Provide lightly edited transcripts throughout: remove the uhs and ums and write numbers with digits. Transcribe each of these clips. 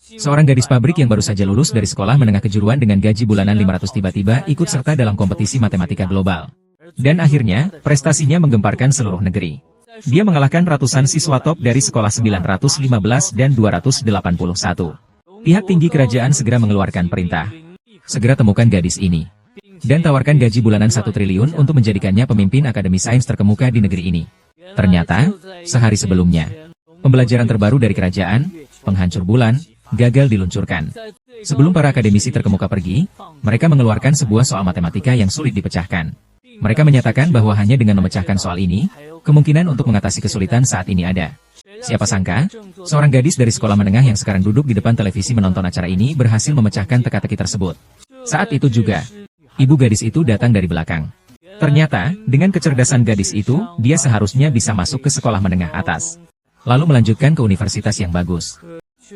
Seorang gadis pabrik yang baru saja lulus dari sekolah menengah kejuruan dengan gaji bulanan 500 tiba-tiba ikut serta dalam kompetisi matematika global. Dan akhirnya, prestasinya menggemparkan seluruh negeri. Dia mengalahkan ratusan siswa top dari sekolah 915 dan 281. Pihak tinggi kerajaan segera mengeluarkan perintah. Segera temukan gadis ini. Dan tawarkan gaji bulanan 1 triliun untuk menjadikannya pemimpin Akademi Sains terkemuka di negeri ini. Ternyata, sehari sebelumnya, pembelajaran terbaru dari kerajaan, penghancur bulan, gagal diluncurkan. Sebelum para akademisi terkemuka pergi, mereka mengeluarkan sebuah soal matematika yang sulit dipecahkan. Mereka menyatakan bahwa hanya dengan memecahkan soal ini, kemungkinan untuk mengatasi kesulitan saat ini ada. Siapa sangka, seorang gadis dari sekolah menengah yang sekarang duduk di depan televisi menonton acara ini berhasil memecahkan teka-teki tersebut. Saat itu juga, ibu gadis itu datang dari belakang. Ternyata, dengan kecerdasan gadis itu, dia seharusnya bisa masuk ke sekolah menengah atas, lalu melanjutkan ke universitas yang bagus.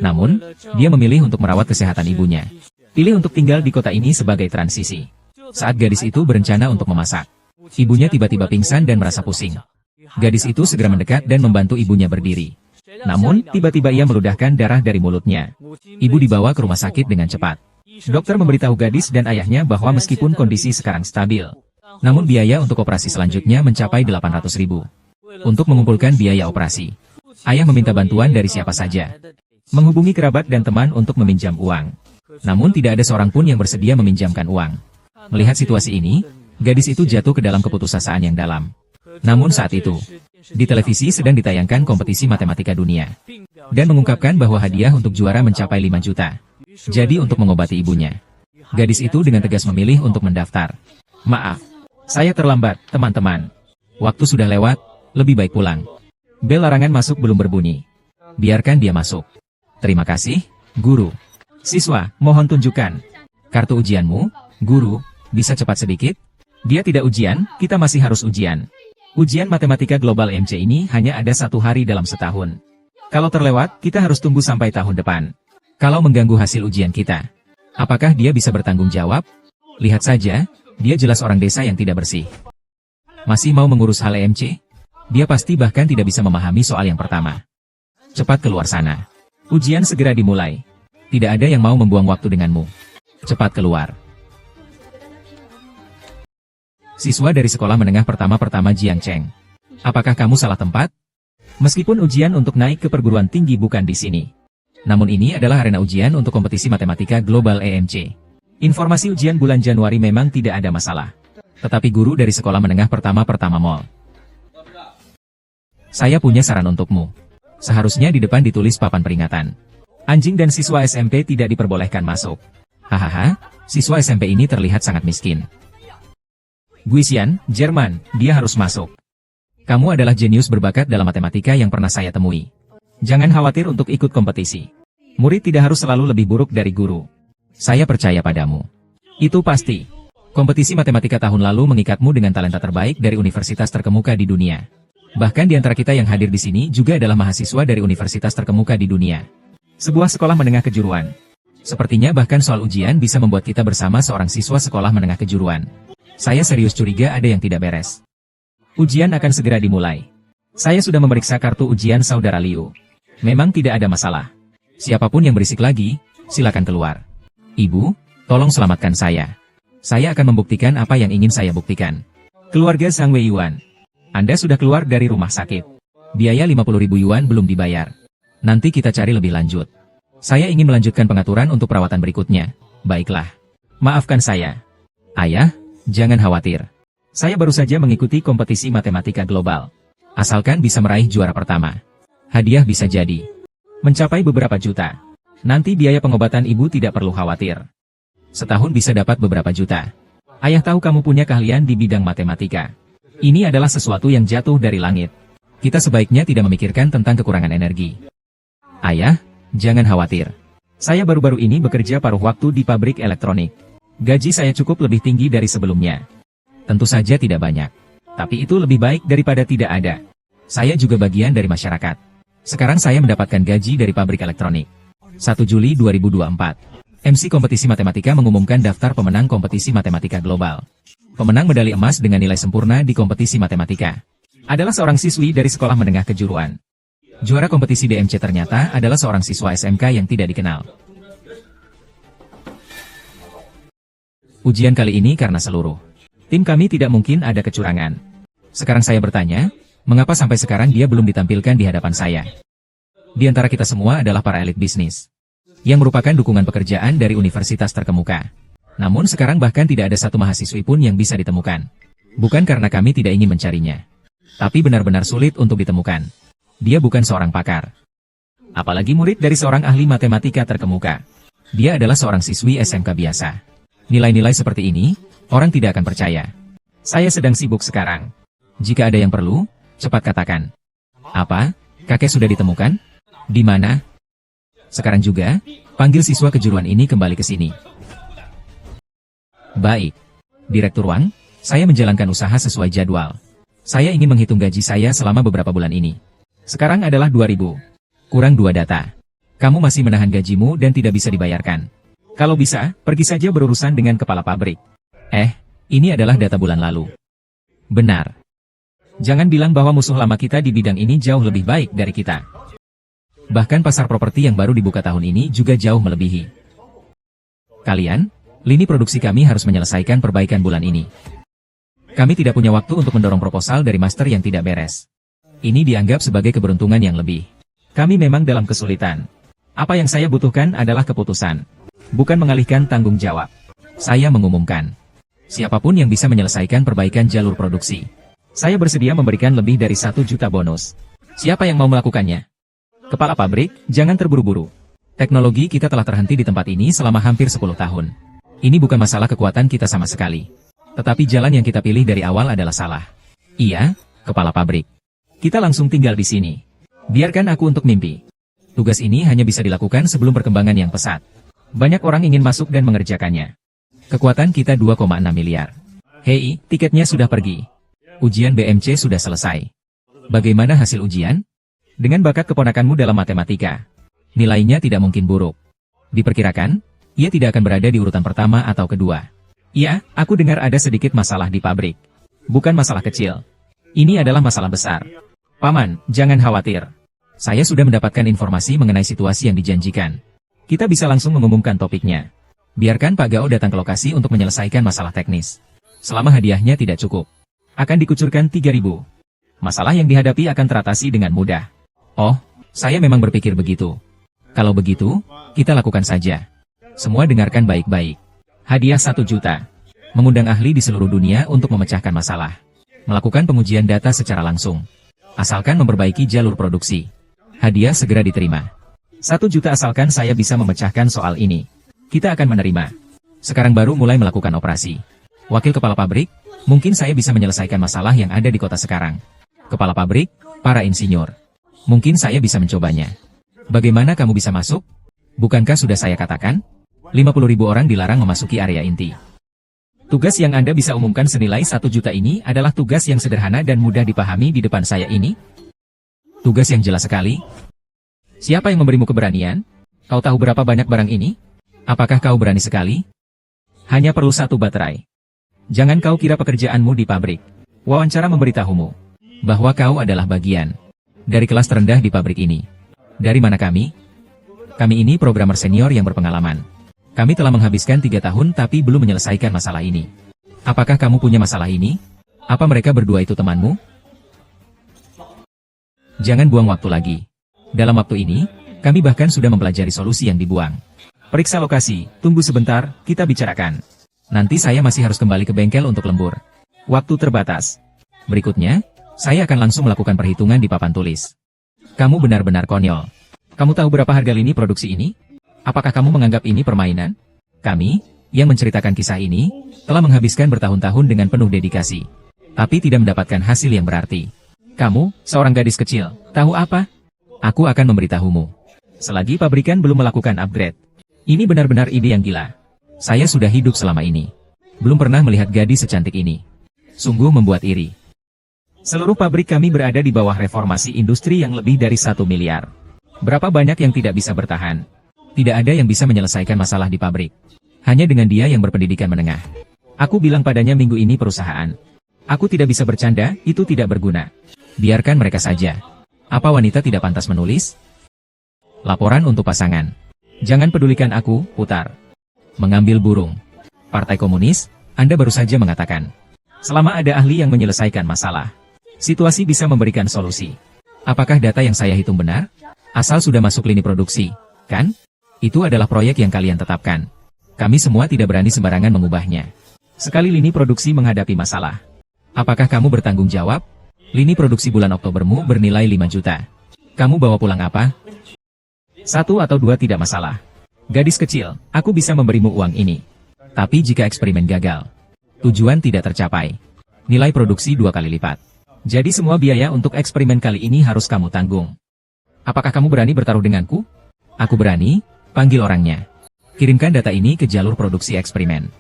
Namun, dia memilih untuk merawat kesehatan ibunya. Pilih untuk tinggal di kota ini sebagai transisi. Saat gadis itu berencana untuk memasak, ibunya tiba-tiba pingsan dan merasa pusing. Gadis itu segera mendekat dan membantu ibunya berdiri. Namun, tiba-tiba ia meludahkan darah dari mulutnya. Ibu dibawa ke rumah sakit dengan cepat. Dokter memberitahu gadis dan ayahnya bahwa meskipun kondisi sekarang stabil, namun biaya untuk operasi selanjutnya mencapai 800.000. Untuk mengumpulkan biaya operasi, ayah meminta bantuan dari siapa saja. Menghubungi kerabat dan teman untuk meminjam uang. Namun tidak ada seorang pun yang bersedia meminjamkan uang. Melihat situasi ini, gadis itu jatuh ke dalam keputusasaan yang dalam. Namun saat itu, di televisi sedang ditayangkan kompetisi matematika dunia. Dan mengungkapkan bahwa hadiah untuk juara mencapai 5 juta. Jadi untuk mengobati ibunya, gadis itu dengan tegas memilih untuk mendaftar. Maaf, saya terlambat, teman-teman. Waktu sudah lewat, lebih baik pulang. Bel larangan masuk belum berbunyi. Biarkan dia masuk. Terima kasih, guru. Siswa, mohon tunjukkan kartu ujianmu, guru. Bisa cepat sedikit? Dia tidak ujian, kita masih harus ujian. Ujian matematika global MC ini hanya ada 1 hari dalam setahun. Kalau terlewat, kita harus tunggu sampai tahun depan. Kalau mengganggu hasil ujian kita, apakah dia bisa bertanggung jawab? Lihat saja, dia jelas orang desa yang tidak bersih. Masih mau mengurus hal MC? Dia pasti bahkan tidak bisa memahami soal yang pertama. Cepat keluar sana. Ujian segera dimulai. Tidak ada yang mau membuang waktu denganmu. Cepat keluar. Siswa dari sekolah menengah pertama Jiang Cheng. Apakah kamu salah tempat? Meskipun ujian untuk naik ke perguruan tinggi bukan di sini. Namun ini adalah arena ujian untuk kompetisi matematika global EMC. Informasi ujian bulan Januari memang tidak ada masalah. Tetapi guru dari sekolah menengah pertama Mall. Saya punya saran untukmu. Seharusnya di depan ditulis papan peringatan. Anjing dan siswa SMP tidak diperbolehkan masuk. Hahaha, siswa SMP ini terlihat sangat miskin. Guisian, Jerman, dia harus masuk. Kamu adalah jenius berbakat dalam matematika yang pernah saya temui. Jangan khawatir untuk ikut kompetisi. Murid tidak harus selalu lebih buruk dari guru. Saya percaya padamu. Itu pasti. Kompetisi matematika tahun lalu mengikatmu dengan talenta terbaik dari universitas terkemuka di dunia. Bahkan di antara kita yang hadir di sini juga adalah mahasiswa dari universitas terkemuka di dunia. Sebuah sekolah menengah kejuruan. Sepertinya bahkan soal ujian bisa membuat kita bersama seorang siswa sekolah menengah kejuruan. Saya serius curiga ada yang tidak beres. Ujian akan segera dimulai. Saya sudah memeriksa kartu ujian saudara Liu. Memang tidak ada masalah. Siapapun yang berisik lagi, silakan keluar. Ibu, tolong selamatkan saya. Saya akan membuktikan apa yang ingin saya buktikan. Keluarga Sang Wei Yuan. Anda sudah keluar dari rumah sakit. Biaya 50.000 yuan belum dibayar. Nanti kita cari lebih lanjut. Saya ingin melanjutkan pengaturan untuk perawatan berikutnya. Baiklah. Maafkan saya. Ayah, jangan khawatir. Saya baru saja mengikuti kompetisi matematika global. Asalkan bisa meraih juara pertama. Hadiah bisa jadi mencapai beberapa juta. Nanti biaya pengobatan ibu tidak perlu khawatir. Setahun bisa dapat beberapa juta. Ayah tahu kamu punya keahlian di bidang matematika. Ini adalah sesuatu yang jatuh dari langit. Kita sebaiknya tidak memikirkan tentang kekurangan energi. Ayah, jangan khawatir. Saya baru-baru ini bekerja paruh waktu di pabrik elektronik. Gaji saya cukup lebih tinggi dari sebelumnya. Tentu saja tidak banyak. Tapi itu lebih baik daripada tidak ada. Saya juga bagian dari masyarakat. Sekarang saya mendapatkan gaji dari pabrik elektronik. 1 Juli 2024. MC kompetisi matematika mengumumkan daftar pemenang kompetisi matematika global. Pemenang medali emas dengan nilai sempurna di kompetisi matematika adalah seorang siswi dari sekolah menengah kejuruan. Juara kompetisi DMC ternyata adalah seorang siswa SMK yang tidak dikenal. Ujian kali ini karena seluruh tim kami tidak mungkin ada kecurangan. Sekarang saya bertanya, mengapa sampai sekarang dia belum ditampilkan di hadapan saya? Di antara kita semua adalah para elit bisnis, yang merupakan dukungan pekerjaan dari universitas terkemuka. Namun sekarang bahkan tidak ada satu mahasiswi pun yang bisa ditemukan. Bukan karena kami tidak ingin mencarinya, tapi benar-benar sulit untuk ditemukan. Dia bukan seorang pakar, apalagi murid dari seorang ahli matematika terkemuka. Dia adalah seorang siswi SMK biasa. Nilai-nilai seperti ini, orang tidak akan percaya. Saya sedang sibuk sekarang. Jika ada yang perlu, cepat katakan. Apa? Kakek sudah ditemukan? Di mana? Sekarang juga, panggil siswa kejuruan ini kembali ke sini. Baik. Direktur Wang, saya menjalankan usaha sesuai jadwal. Saya ingin menghitung gaji saya selama beberapa bulan ini. Sekarang adalah 2.000. Kurang 2 data. Kamu masih menahan gajimu dan tidak bisa dibayarkan. Kalau bisa, pergi saja berurusan dengan kepala pabrik. Ini adalah data bulan lalu. Benar. Jangan bilang bahwa musuh lama kita di bidang ini jauh lebih baik dari kita. Bahkan pasar properti yang baru dibuka tahun ini juga jauh melebihi. Kalian, lini produksi kami harus menyelesaikan perbaikan bulan ini. Kami tidak punya waktu untuk mendorong proposal dari master yang tidak beres. Ini dianggap sebagai keberuntungan yang lebih. Kami memang dalam kesulitan. Apa yang saya butuhkan adalah keputusan. Bukan mengalihkan tanggung jawab. Saya mengumumkan. Siapapun yang bisa menyelesaikan perbaikan jalur produksi, saya bersedia memberikan lebih dari 1 juta bonus. Siapa yang mau melakukannya? Kepala pabrik, jangan terburu-buru. Teknologi kita telah terhenti di tempat ini selama hampir 10 tahun. Ini bukan masalah kekuatan kita sama sekali. Tetapi jalan yang kita pilih dari awal adalah salah. Iya, kepala pabrik. Kita langsung tinggal di sini. Biarkan aku untuk mimpi. Tugas ini hanya bisa dilakukan sebelum perkembangan yang pesat. Banyak orang ingin masuk dan mengerjakannya. Kekuatan kita 2,6 miliar. Hei, tiketnya sudah pergi. Ujian BMC sudah selesai. Bagaimana hasil ujian? Dengan bakat keponakanmu dalam matematika, nilainya tidak mungkin buruk. Diperkirakan, ia tidak akan berada di urutan pertama atau kedua. Iya, aku dengar ada sedikit masalah di pabrik. Bukan masalah kecil. Ini adalah masalah besar. Paman, jangan khawatir. Saya sudah mendapatkan informasi mengenai situasi yang dijanjikan. Kita bisa langsung mengumumkan topiknya. Biarkan Pak Gao datang ke lokasi untuk menyelesaikan masalah teknis. Selama hadiahnya tidak cukup, akan dikucurkan 3.000. Masalah yang dihadapi akan teratasi dengan mudah. Oh, saya memang berpikir begitu. Kalau begitu, kita lakukan saja. Semua dengarkan baik-baik. Hadiah 1 juta. Mengundang ahli di seluruh dunia untuk memecahkan masalah. Melakukan pengujian data secara langsung. Asalkan memperbaiki jalur produksi. Hadiah segera diterima. 1 juta asalkan saya bisa memecahkan soal ini. Kita akan menerima. Sekarang baru mulai melakukan operasi. Wakil kepala pabrik, mungkin saya bisa menyelesaikan masalah yang ada di kota sekarang. Kepala pabrik, para insinyur. Mungkin saya bisa mencobanya. Bagaimana kamu bisa masuk? Bukankah sudah saya katakan? 50.000 orang dilarang memasuki area inti. Tugas yang Anda bisa umumkan senilai 1 juta ini adalah tugas yang sederhana dan mudah dipahami di depan saya ini. Tugas yang jelas sekali. Siapa yang memberimu keberanian? Kau tahu berapa banyak barang ini? Apakah kau berani sekali? Hanya perlu 1 baterai. Jangan kau kira pekerjaanmu di pabrik. Wawancara memberitahumu bahwa kau adalah bagian dari kelas terendah di pabrik ini. Dari mana kami? Kami ini programmer senior yang berpengalaman. Kami telah menghabiskan 3 tahun tapi belum menyelesaikan masalah ini. Apakah kamu punya masalah ini? Apa mereka berdua itu temanmu? Jangan buang waktu lagi. Dalam waktu ini, kami bahkan sudah mempelajari solusi yang dibuang. Periksa lokasi, tunggu sebentar, kita bicarakan. Nanti saya masih harus kembali ke bengkel untuk lembur. Waktu terbatas. Berikutnya, saya akan langsung melakukan perhitungan di papan tulis. Kamu benar-benar konyol. Kamu tahu berapa harga lini produksi ini? Apakah kamu menganggap ini permainan? Kami, yang menceritakan kisah ini, telah menghabiskan bertahun-tahun dengan penuh dedikasi. Tapi tidak mendapatkan hasil yang berarti. Kamu, seorang gadis kecil, tahu apa? Aku akan memberitahumu. Selagi pabrikan belum melakukan upgrade. Ini benar-benar ide yang gila. Saya sudah hidup selama ini. Belum pernah melihat gadis secantik ini. Sungguh membuat iri. Seluruh pabrik kami berada di bawah reformasi industri yang lebih dari 1 miliar. Berapa banyak yang tidak bisa bertahan? Tidak ada yang bisa menyelesaikan masalah di pabrik. Hanya dengan dia yang berpendidikan menengah. Aku bilang padanya minggu ini perusahaan. Aku tidak bisa bercanda, itu tidak berguna. Biarkan mereka saja. Apa wanita tidak pantas menulis? Laporan untuk pasangan. Jangan pedulikan aku, putar. Mengambil burung. Partai Komunis, Anda baru saja mengatakan. Selama ada ahli yang menyelesaikan masalah, situasi bisa memberikan solusi. Apakah data yang saya hitung benar? Asal sudah masuk lini produksi, kan? Itu adalah proyek yang kalian tetapkan. Kami semua tidak berani sembarangan mengubahnya. Sekali lini produksi menghadapi masalah. Apakah kamu bertanggung jawab? Lini produksi bulan Oktobermu bernilai 5 juta. Kamu bawa pulang apa? 1 atau 2 tidak masalah. Gadis kecil, aku bisa memberimu uang ini. Tapi jika eksperimen gagal, tujuan tidak tercapai, nilai produksi 2 kali lipat. Jadi semua biaya untuk eksperimen kali ini harus kamu tanggung. Apakah kamu berani bertaruh denganku? Aku berani, panggil orangnya. Kirimkan data ini ke jalur produksi eksperimen.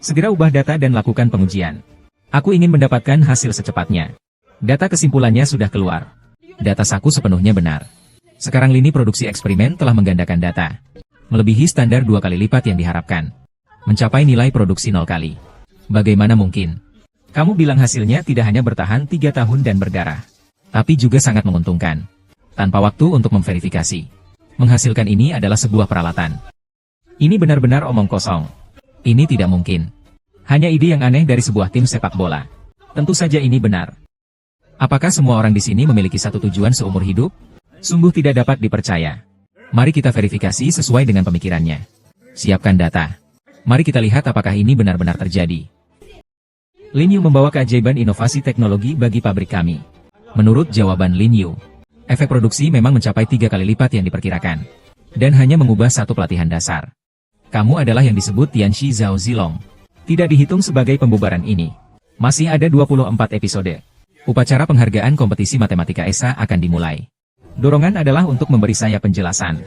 Segera ubah data dan lakukan pengujian. Aku ingin mendapatkan hasil secepatnya. Data kesimpulannya sudah keluar. Data saku sepenuhnya benar. Sekarang lini produksi eksperimen telah menggandakan data. Melebihi standar 2 kali lipat yang diharapkan. Mencapai nilai produksi 0 kali. Bagaimana mungkin? Kamu bilang hasilnya tidak hanya bertahan 3 tahun dan berdarah, tapi juga sangat menguntungkan. Tanpa waktu untuk memverifikasi. Menghasilkan ini adalah sebuah peralatan. Ini benar-benar omong kosong. Ini tidak mungkin. Hanya ide yang aneh dari sebuah tim sepak bola. Tentu saja ini benar. Apakah semua orang di sini memiliki satu tujuan seumur hidup? Sungguh tidak dapat dipercaya. Mari kita verifikasi sesuai dengan pemikirannya. Siapkan data. Mari kita lihat apakah ini benar-benar terjadi. Lin Yu membawa keajaiban inovasi teknologi bagi pabrik kami. Menurut jawaban Lin Yu, efek produksi memang mencapai 3 kali lipat yang diperkirakan. Dan hanya mengubah satu pelatihan dasar. Kamu adalah yang disebut Tianxi Zhao Zilong. Tidak dihitung sebagai pembubaran ini. Masih ada 24 episode. Upacara penghargaan kompetisi matematika ESA akan dimulai. Dorongan adalah untuk memberi saya penjelasan.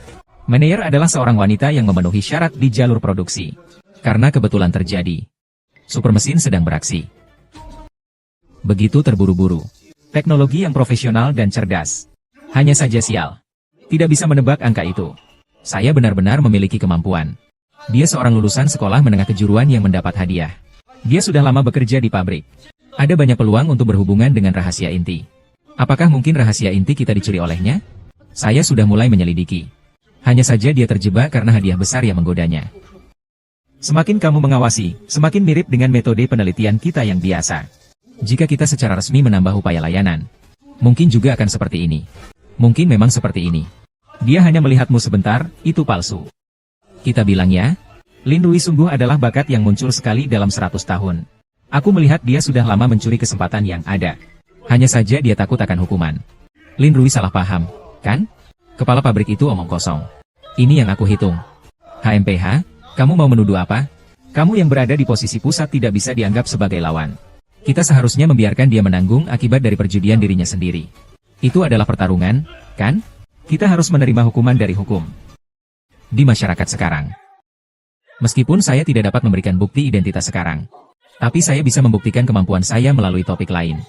Meneer adalah seorang wanita yang memenuhi syarat di jalur produksi. Karena kebetulan terjadi. Super mesin sedang beraksi. Begitu terburu-buru. Teknologi yang profesional dan cerdas. Hanya saja sial. Tidak bisa menebak angka itu. Saya benar-benar memiliki kemampuan. Dia seorang lulusan sekolah menengah kejuruan yang mendapat hadiah. Dia sudah lama bekerja di pabrik. Ada banyak peluang untuk berhubungan dengan rahasia inti. Apakah mungkin rahasia inti kita dicuri olehnya? Saya sudah mulai menyelidiki. Hanya saja dia terjebak karena hadiah besar yang menggodanya. Semakin kamu mengawasi, semakin mirip dengan metode penelitian kita yang biasa. Jika kita secara resmi menambah upaya layanan, mungkin juga akan seperti ini. Mungkin memang seperti ini. Dia hanya melihatmu sebentar, itu palsu. Kita bilangnya, Lin Rui sungguh adalah bakat yang muncul sekali dalam 100 tahun. Aku melihat dia sudah lama mencuri kesempatan yang ada. Hanya saja dia takut akan hukuman. Lin Rui salah paham, kan? Kepala pabrik itu omong kosong. Ini yang aku hitung. HMPH, kamu mau menuduh apa? Kamu yang berada di posisi pusat tidak bisa dianggap sebagai lawan. Kita seharusnya membiarkan dia menanggung akibat dari perjudian dirinya sendiri. Itu adalah pertarungan, kan? Kita harus menerima hukuman dari hukum. Di masyarakat sekarang. Meskipun saya tidak dapat memberikan bukti identitas sekarang. Tapi saya bisa membuktikan kemampuan saya melalui topik lain.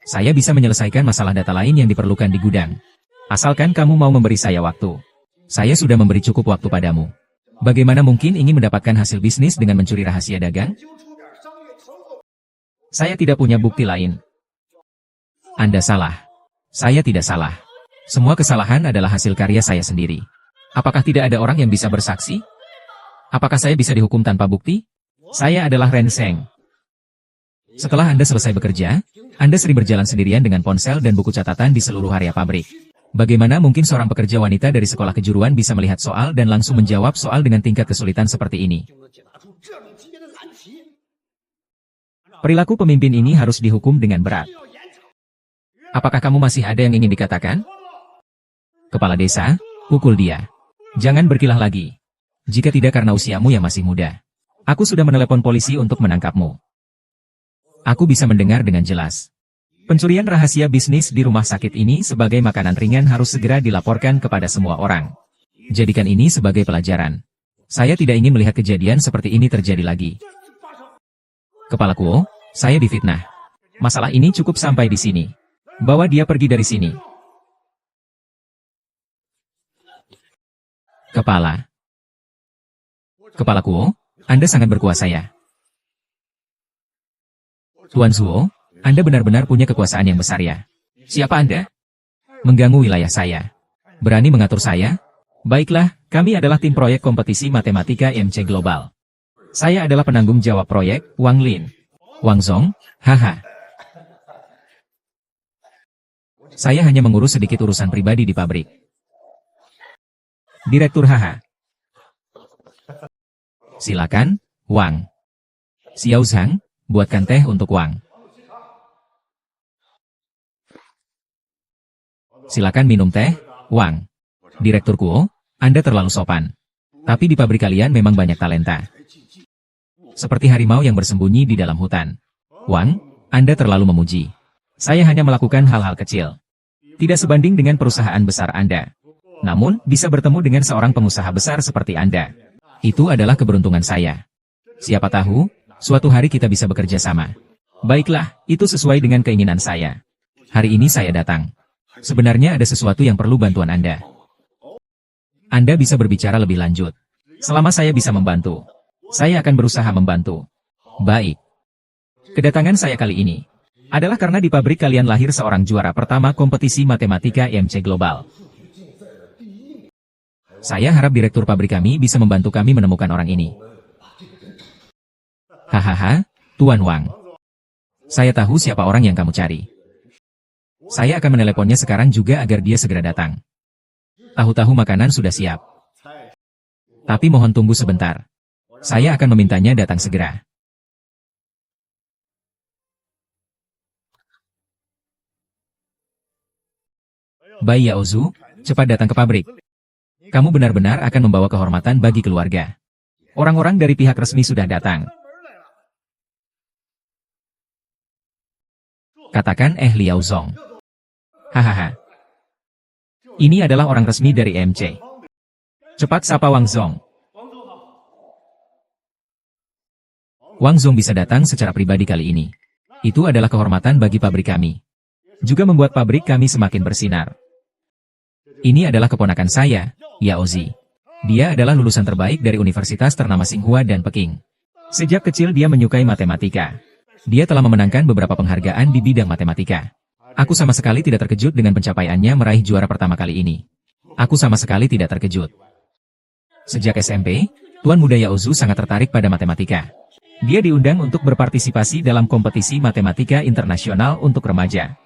Saya bisa menyelesaikan masalah data lain yang diperlukan di gudang. Asalkan kamu mau memberi saya waktu. Saya sudah memberi cukup waktu padamu. Bagaimana mungkin ingin mendapatkan hasil bisnis dengan mencuri rahasia dagang? Saya tidak punya bukti lain. Anda salah. Saya tidak salah. Semua kesalahan adalah hasil karya saya sendiri. Apakah tidak ada orang yang bisa bersaksi? Apakah saya bisa dihukum tanpa bukti? Saya adalah Ren Seng. Setelah Anda selesai bekerja, Anda sering berjalan sendirian dengan ponsel dan buku catatan di seluruh area pabrik. Bagaimana mungkin seorang pekerja wanita dari sekolah kejuruan bisa melihat soal dan langsung menjawab soal dengan tingkat kesulitan seperti ini? Perilaku pemimpin ini harus dihukum dengan berat. Apakah kamu masih ada yang ingin dikatakan? Kepala desa, pukul dia. Jangan berkilah lagi. Jika tidak karena usiamu yang masih muda. Aku sudah menelepon polisi untuk menangkapmu. Aku bisa mendengar dengan jelas. Pencurian rahasia bisnis di rumah sakit ini sebagai makanan ringan harus segera dilaporkan kepada semua orang. Jadikan ini sebagai pelajaran. Saya tidak ingin melihat kejadian seperti ini terjadi lagi. Kepala Kuo, saya difitnah. Masalah ini cukup sampai di sini. Bawa dia pergi dari sini. Kepala Kuo, Anda sangat berkuasa ya. Tuan Zuo, Anda benar-benar punya kekuasaan yang besar ya. Siapa Anda? Mengganggu wilayah saya. Berani mengatur saya? Baiklah, kami adalah tim proyek kompetisi matematika IMC Global. Saya adalah penanggung jawab proyek, Wang Lin. Wang Zong, haha. Saya hanya mengurus sedikit urusan pribadi di pabrik. Direktur, haha. Silakan, Wang. Xiao Zhang, buatkan teh untuk Wang. Silakan minum teh, Wang. Direktur Kuo, Anda terlalu sopan. Tapi di pabrik kalian memang banyak talenta. Seperti harimau yang bersembunyi di dalam hutan. Wang, Anda terlalu memuji. Saya hanya melakukan hal-hal kecil. Tidak sebanding dengan perusahaan besar Anda. Namun, bisa bertemu dengan seorang pengusaha besar seperti Anda. Itu adalah keberuntungan saya. Siapa tahu, suatu hari kita bisa bekerja sama. Baiklah, itu sesuai dengan keinginan saya. Hari ini saya datang. Sebenarnya ada sesuatu yang perlu bantuan Anda. Anda bisa berbicara lebih lanjut. Selama saya bisa membantu, saya akan berusaha membantu. Baik. Kedatangan saya kali ini adalah karena di pabrik kalian lahir seorang juara pertama kompetisi matematika IMC Global. Saya harap direktur pabrik kami bisa membantu kami menemukan orang ini. Hahaha, Tuan Wang. Saya tahu siapa orang yang kamu cari. Saya akan meneleponnya sekarang juga agar dia segera datang. Tahu-tahu makanan sudah siap. Tapi mohon tunggu sebentar. Saya akan memintanya datang segera. Bai Yaozu, cepat datang ke pabrik. Kamu benar-benar akan membawa kehormatan bagi keluarga. Orang-orang dari pihak resmi sudah datang. Katakan Liao Zong. Hahaha. Ini adalah orang resmi dari IMC. Cepat sapa Wang Zong. Wang Zong bisa datang secara pribadi kali ini. Itu adalah kehormatan bagi pabrik kami. Juga membuat pabrik kami semakin bersinar. Ini adalah keponakan saya, Yao Zi. Dia adalah lulusan terbaik dari universitas ternama Tsinghua dan Peking. Sejak kecil dia menyukai matematika. Dia telah memenangkan beberapa penghargaan di bidang matematika. Aku sama sekali tidak terkejut dengan pencapaiannya meraih juara pertama kali ini. Aku sama sekali tidak terkejut. Sejak SMP, Tuan Muda Yaozu sangat tertarik pada matematika. Dia diundang untuk berpartisipasi dalam kompetisi matematika internasional untuk remaja.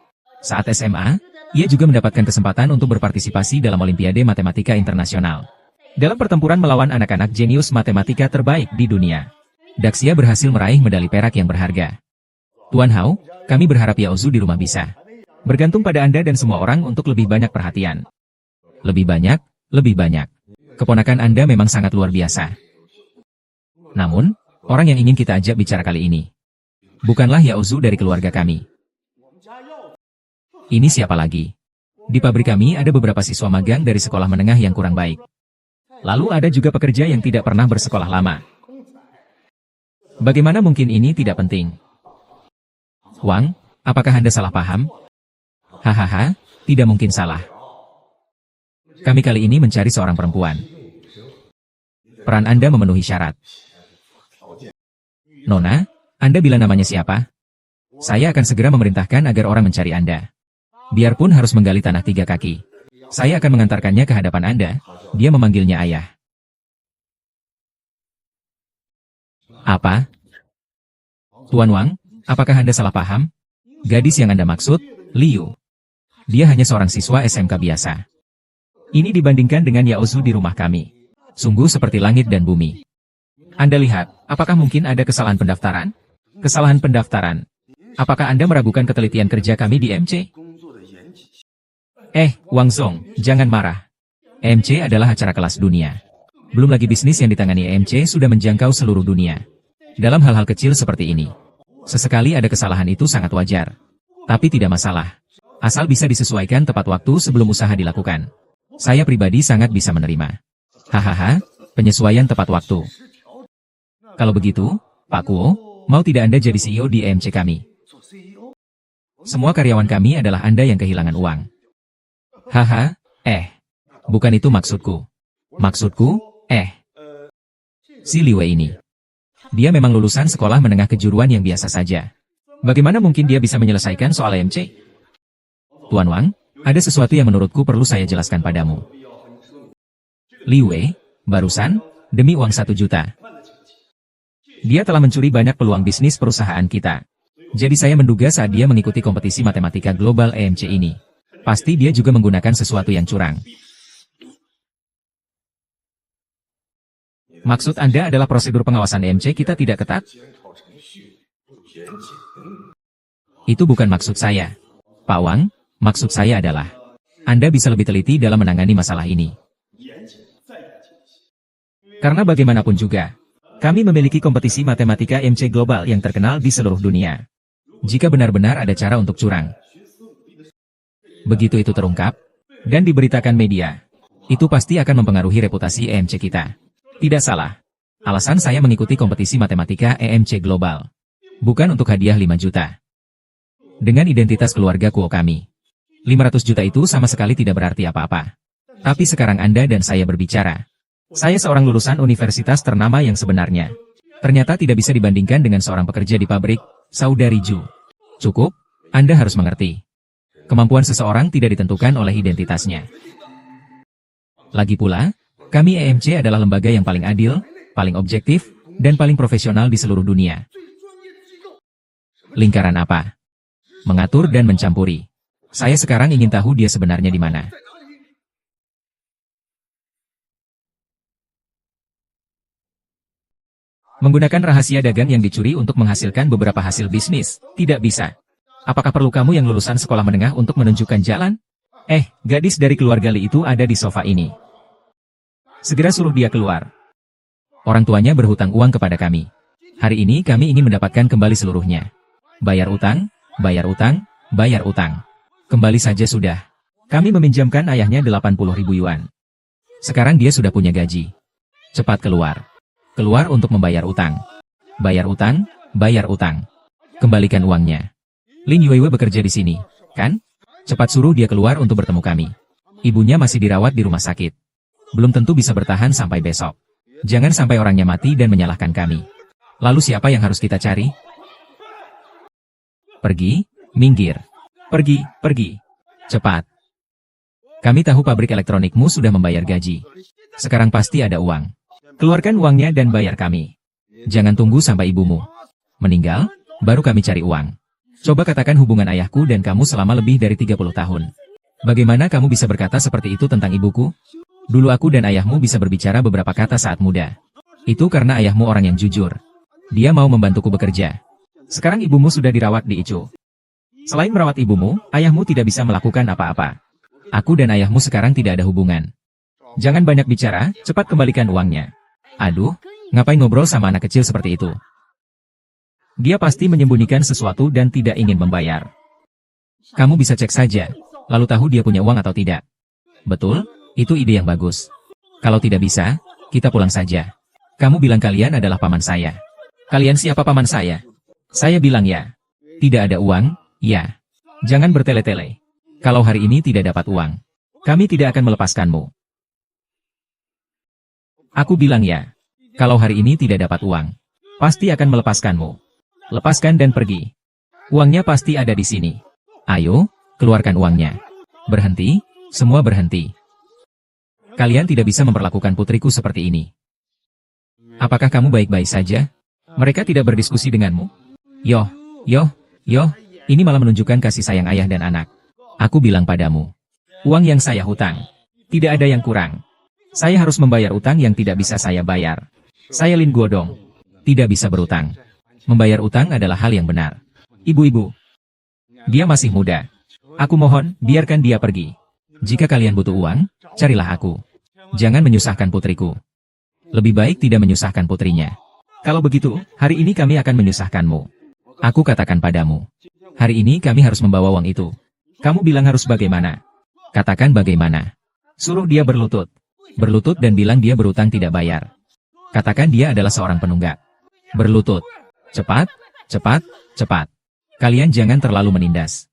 Saat SMA, ia juga mendapatkan kesempatan untuk berpartisipasi dalam Olimpiade Matematika Internasional. Dalam pertempuran melawan anak-anak jenius matematika terbaik di dunia, Daxia berhasil meraih medali perak yang berharga. Tuan Hao, kami berharap Yaozu di rumah bisa bergantung pada Anda dan semua orang untuk lebih banyak perhatian. Lebih banyak, lebih banyak. Keponakan Anda memang sangat luar biasa. Namun, orang yang ingin kita ajak bicara kali ini bukanlah Yaozu dari keluarga kami. Ini siapa lagi? Di pabrik kami ada beberapa siswa magang dari sekolah menengah yang kurang baik. Lalu ada juga pekerja yang tidak pernah bersekolah lama. Bagaimana mungkin ini tidak penting? Wang, apakah Anda salah paham? Hahaha, tidak mungkin salah. Kami kali ini mencari seorang perempuan. Peran Anda memenuhi syarat. Nona, Anda bilang namanya siapa? Saya akan segera memerintahkan agar orang mencari Anda. Biarpun harus menggali tanah 3 kaki. Saya akan mengantarkannya ke hadapan Anda. Dia memanggilnya ayah. Apa? Tuan Wang, apakah Anda salah paham? Gadis yang Anda maksud, Liu. Dia hanya seorang siswa SMK biasa. Ini dibandingkan dengan Yaozu di rumah kami. Sungguh seperti langit dan bumi. Anda lihat, apakah mungkin ada kesalahan pendaftaran? Kesalahan pendaftaran. Apakah Anda meragukan ketelitian kerja kami di MC? Wang Zong, jangan marah. MC adalah acara kelas dunia. Belum lagi bisnis yang ditangani MC sudah menjangkau seluruh dunia. Dalam hal-hal kecil seperti ini, sesekali ada kesalahan itu sangat wajar. Tapi tidak masalah. Asal bisa disesuaikan tepat waktu sebelum usaha dilakukan. Saya pribadi sangat bisa menerima. Hahaha, penyesuaian tepat waktu. Kalau begitu, Pak Kuo, mau tidak Anda jadi CEO di MC kami? Semua karyawan kami adalah Anda yang kehilangan uang. Haha, bukan itu maksudku. Maksudku, si Li Wei ini. Dia memang lulusan sekolah menengah kejuruan yang biasa saja. Bagaimana mungkin dia bisa menyelesaikan soal MC? Tuan Wang, ada sesuatu yang menurutku perlu saya jelaskan padamu. Li Wei, barusan, demi uang 1 juta. Dia telah mencuri banyak peluang bisnis perusahaan kita. Jadi saya menduga saat dia mengikuti kompetisi matematika global EMC ini, pasti dia juga menggunakan sesuatu yang curang. Maksud Anda adalah prosedur pengawasan EMC kita tidak ketat? Itu bukan maksud saya. Pak Wang, maksud saya adalah, Anda bisa lebih teliti dalam menangani masalah ini. Karena bagaimanapun juga, kami memiliki kompetisi matematika EMC global yang terkenal di seluruh dunia. Jika benar-benar ada cara untuk curang, begitu itu terungkap, dan diberitakan media, itu pasti akan mempengaruhi reputasi EMC kita. Tidak salah. Alasan saya mengikuti kompetisi matematika EMC global, bukan untuk hadiah 5 juta. Dengan identitas keluarga kuo kami, 500 juta itu sama sekali tidak berarti apa-apa. Tapi sekarang Anda dan saya berbicara. Saya seorang lulusan universitas ternama yang sebenarnya ternyata tidak bisa dibandingkan dengan seorang pekerja di pabrik, saudari Ju. Cukup, Anda harus mengerti. Kemampuan seseorang tidak ditentukan oleh identitasnya. Lagi pula, kami EMC adalah lembaga yang paling adil, paling objektif, dan paling profesional di seluruh dunia. Lingkaran apa? Mengatur dan mencampuri. Saya sekarang ingin tahu dia sebenarnya di mana. Menggunakan rahasia dagang yang dicuri untuk menghasilkan beberapa hasil bisnis, tidak bisa. Apakah perlu kamu yang lulusan sekolah menengah untuk menunjukkan jalan? Gadis dari keluarga Li itu ada di sofa ini. Segera suruh dia keluar. Orang tuanya berhutang uang kepada kami. Hari ini kami ingin mendapatkan kembali seluruhnya. Bayar utang, bayar utang, bayar utang. Kembali saja sudah. Kami meminjamkan ayahnya 80.000 yuan. Sekarang dia sudah punya gaji. Cepat keluar. Keluar untuk membayar utang. Bayar utang, bayar utang. Kembalikan uangnya. Lin Yuewe bekerja di sini, kan? Cepat suruh dia keluar untuk bertemu kami. Ibunya masih dirawat di rumah sakit. Belum tentu bisa bertahan sampai besok. Jangan sampai orangnya mati dan menyalahkan kami. Lalu siapa yang harus kita cari? Pergi, minggir. Pergi, pergi. Cepat. Kami tahu pabrik elektronikmu sudah membayar gaji. Sekarang pasti ada uang. Keluarkan uangnya dan bayar kami. Jangan tunggu sampai ibumu meninggal, baru kami cari uang. Coba katakan hubungan ayahku dan kamu selama lebih dari 30 tahun. Bagaimana kamu bisa berkata seperti itu tentang ibuku? Dulu aku dan ayahmu bisa berbicara beberapa kata saat muda. Itu karena ayahmu orang yang jujur. Dia mau membantuku bekerja. Sekarang ibumu sudah dirawat di ICU. Selain merawat ibumu, ayahmu tidak bisa melakukan apa-apa. Aku dan ayahmu sekarang tidak ada hubungan. Jangan banyak bicara, cepat kembalikan uangnya. Aduh, ngapain ngobrol sama anak kecil seperti itu? Dia pasti menyembunyikan sesuatu dan tidak ingin membayar. Kamu bisa cek saja, lalu tahu dia punya uang atau tidak. Betul, itu ide yang bagus. Kalau tidak bisa, kita pulang saja. Kamu bilang kalian adalah paman saya. Kalian siapa paman saya? Saya bilang ya. Tidak ada uang, ya. Jangan bertele-tele. Kalau hari ini tidak dapat uang, kami tidak akan melepaskanmu. Aku bilang ya. Kalau hari ini tidak dapat uang, pasti akan melepaskanmu. Lepaskan dan pergi. Uangnya pasti ada di sini. Ayo, keluarkan uangnya. Berhenti, semua berhenti. Kalian tidak bisa memperlakukan putriku seperti ini. Apakah kamu baik-baik saja? Mereka tidak berdiskusi denganmu? Yoh, ini malah menunjukkan kasih sayang ayah dan anak. Aku bilang padamu, uang yang saya hutang, tidak ada yang kurang. Saya harus membayar utang yang tidak bisa saya bayar. Saya Lin Guodong, tidak bisa berutang. Membayar utang adalah hal yang benar. Ibu-ibu, dia masih muda. Aku mohon, biarkan dia pergi. Jika kalian butuh uang, carilah aku. Jangan menyusahkan putriku. Lebih baik tidak menyusahkan putrinya. Kalau begitu, hari ini kami akan menyusahkanmu. Aku katakan padamu, hari ini kami harus membawa uang itu. Kamu bilang harus bagaimana? Katakan bagaimana. Suruh dia berlutut. Berlutut dan bilang dia berutang tidak bayar. Katakan dia adalah seorang penunggak. Berlutut. Cepat, cepat, cepat. Kalian jangan terlalu menindas.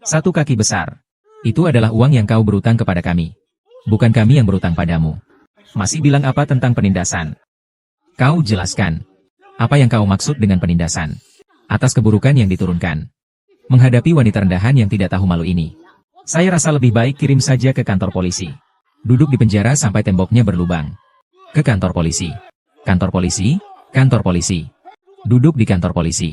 1 kaki besar. Itu adalah uang yang kau berutang kepada kami. Bukan kami yang berutang padamu. Masih bilang apa tentang penindasan? Kau jelaskan. Apa yang kau maksud dengan penindasan? Atas keburukan yang diturunkan. Menghadapi wanita rendahan yang tidak tahu malu ini. Saya rasa lebih baik kirim saja ke kantor polisi. Duduk di penjara sampai temboknya berlubang. Ke kantor polisi. Kantor polisi, kantor polisi. Duduk di kantor polisi.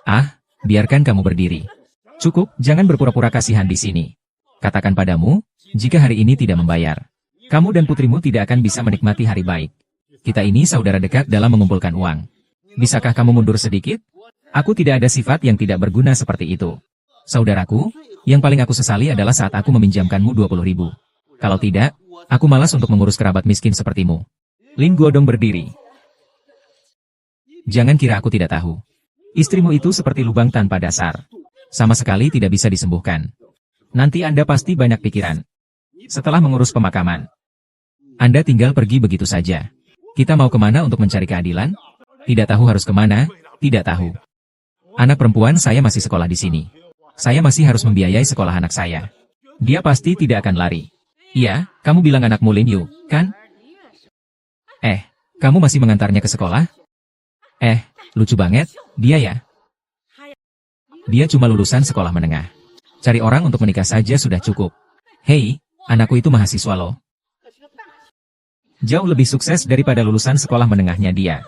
Ah, biarkan kamu berdiri. Cukup, jangan berpura-pura kasihan di sini. Katakan padamu, jika hari ini tidak membayar, kamu dan putrimu tidak akan bisa menikmati hari baik. Kita ini saudara dekat dalam mengumpulkan uang. Bisakah kamu mundur sedikit? Aku tidak ada sifat yang tidak berguna seperti itu. Saudaraku, yang paling aku sesali adalah saat aku meminjamkanmu 20.000. Kalau tidak, aku malas untuk mengurus kerabat miskin sepertimu. Lin Guodong berdiri. Jangan kira aku tidak tahu. Istrimu itu seperti lubang tanpa dasar. Sama sekali tidak bisa disembuhkan. Nanti Anda pasti banyak pikiran. Setelah mengurus pemakaman, Anda tinggal pergi begitu saja. Kita mau kemana untuk mencari keadilan? Tidak tahu harus kemana, tidak tahu. Anak perempuan saya masih sekolah di sini. Saya masih harus membiayai sekolah anak saya. Dia pasti tidak akan lari. Iya, kamu bilang anakmu Lin Yu, kan? Kamu masih mengantarnya ke sekolah? Lucu banget, dia ya. Dia cuma lulusan sekolah menengah. Cari orang untuk menikah saja sudah cukup. Hei, anakku itu mahasiswa loh. Jauh lebih sukses daripada lulusan sekolah menengahnya dia.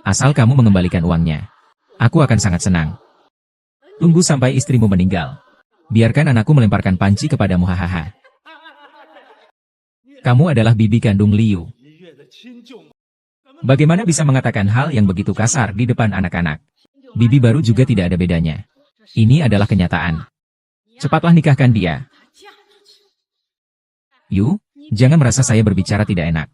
Asal kamu mengembalikan uangnya, aku akan sangat senang. Tunggu sampai istrimu meninggal. Biarkan anakku melemparkan panci kepadamu, hahaha. Kamu adalah bibi kandung Liu. Bagaimana bisa mengatakan hal yang begitu kasar di depan anak-anak? Bibi baru juga tidak ada bedanya. Ini adalah kenyataan. Cepatlah nikahkan dia. Yu, jangan merasa saya berbicara tidak enak.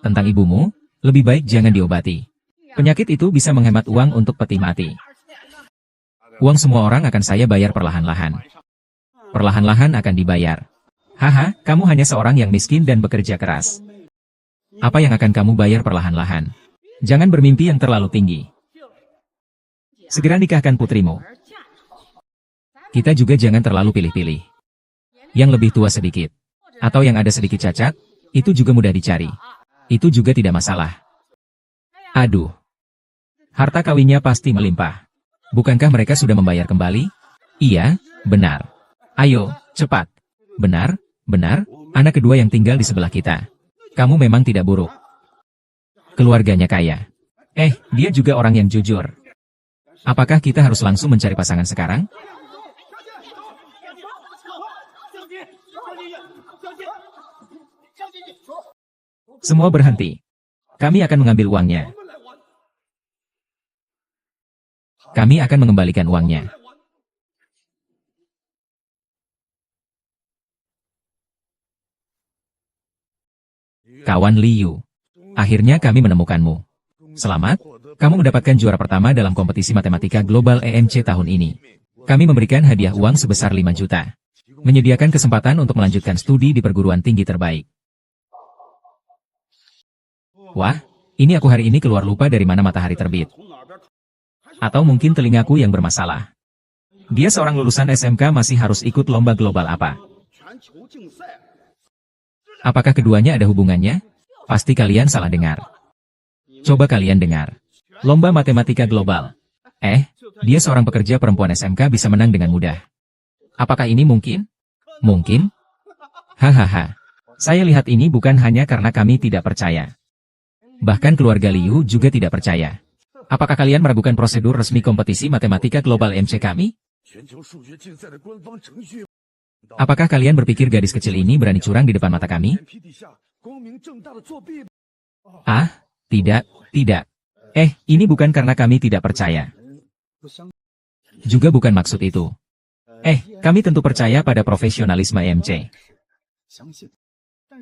Tentang ibumu, lebih baik jangan diobati. Penyakit itu bisa menghemat uang untuk peti mati. Uang semua orang akan saya bayar perlahan-lahan. Perlahan-lahan akan dibayar. Haha, kamu hanya seorang yang miskin dan bekerja keras. Apa yang akan kamu bayar perlahan-lahan? Jangan bermimpi yang terlalu tinggi. Segera nikahkan putrimu. Kita juga jangan terlalu pilih-pilih. Yang lebih tua sedikit, atau yang ada sedikit cacat, itu juga mudah dicari. Itu juga tidak masalah. Aduh. Harta kawinnya pasti melimpah. Bukankah mereka sudah membayar kembali? Iya, benar. Ayo, cepat. Benar, benar, anak kedua yang tinggal di sebelah kita. Kamu memang tidak buruk. Keluarganya kaya. Dia juga orang yang jujur. Apakah kita harus langsung mencari pasangan sekarang? Semua berhenti. Kami akan mengambil uangnya. Kami akan mengembalikan uangnya. Kawan Liu, akhirnya kami menemukanmu. Selamat, kamu mendapatkan juara pertama dalam kompetisi matematika global EMC tahun ini. Kami memberikan hadiah uang sebesar 5 juta. Menyediakan kesempatan untuk melanjutkan studi di perguruan tinggi terbaik. Wah, ini aku hari ini keluar lupa dari mana matahari terbit. Atau mungkin telingaku yang bermasalah. Dia seorang lulusan SMK masih harus ikut lomba global apa? Apakah keduanya ada hubungannya? Pasti kalian salah dengar. Coba kalian dengar. Lomba matematika global. Dia seorang pekerja perempuan SMK bisa menang dengan mudah. Apakah ini mungkin? Mungkin? Hahaha. Saya lihat ini bukan hanya karena kami tidak percaya. Bahkan keluarga Liu juga tidak percaya. Apakah kalian meragukan prosedur resmi kompetisi matematika global MC kami? Apakah kalian berpikir gadis kecil ini berani curang di depan mata kami? Tidak. Ini bukan karena kami tidak percaya. Juga bukan maksud itu. Kami tentu percaya pada profesionalisme MC.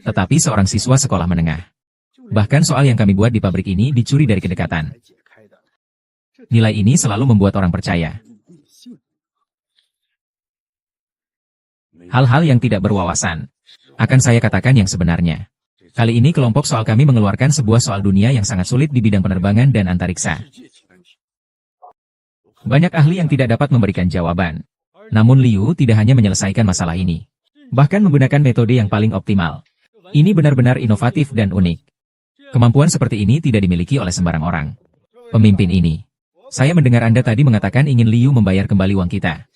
Tetapi seorang siswa sekolah menengah. Bahkan soal yang kami buat di pabrik ini dicuri dari kedekatan. Nilai ini selalu membuat orang percaya. Hal-hal yang tidak berwawasan. Akan saya katakan yang sebenarnya. Kali ini kelompok soal kami mengeluarkan sebuah soal dunia yang sangat sulit di bidang penerbangan dan antariksa. Banyak ahli yang tidak dapat memberikan jawaban. Namun Liu tidak hanya menyelesaikan masalah ini. Bahkan menggunakan metode yang paling optimal. Ini benar-benar inovatif dan unik. Kemampuan seperti ini tidak dimiliki oleh sembarang orang. Pemimpin ini Saya mendengar Anda tadi mengatakan ingin Liu membayar kembali uang kita.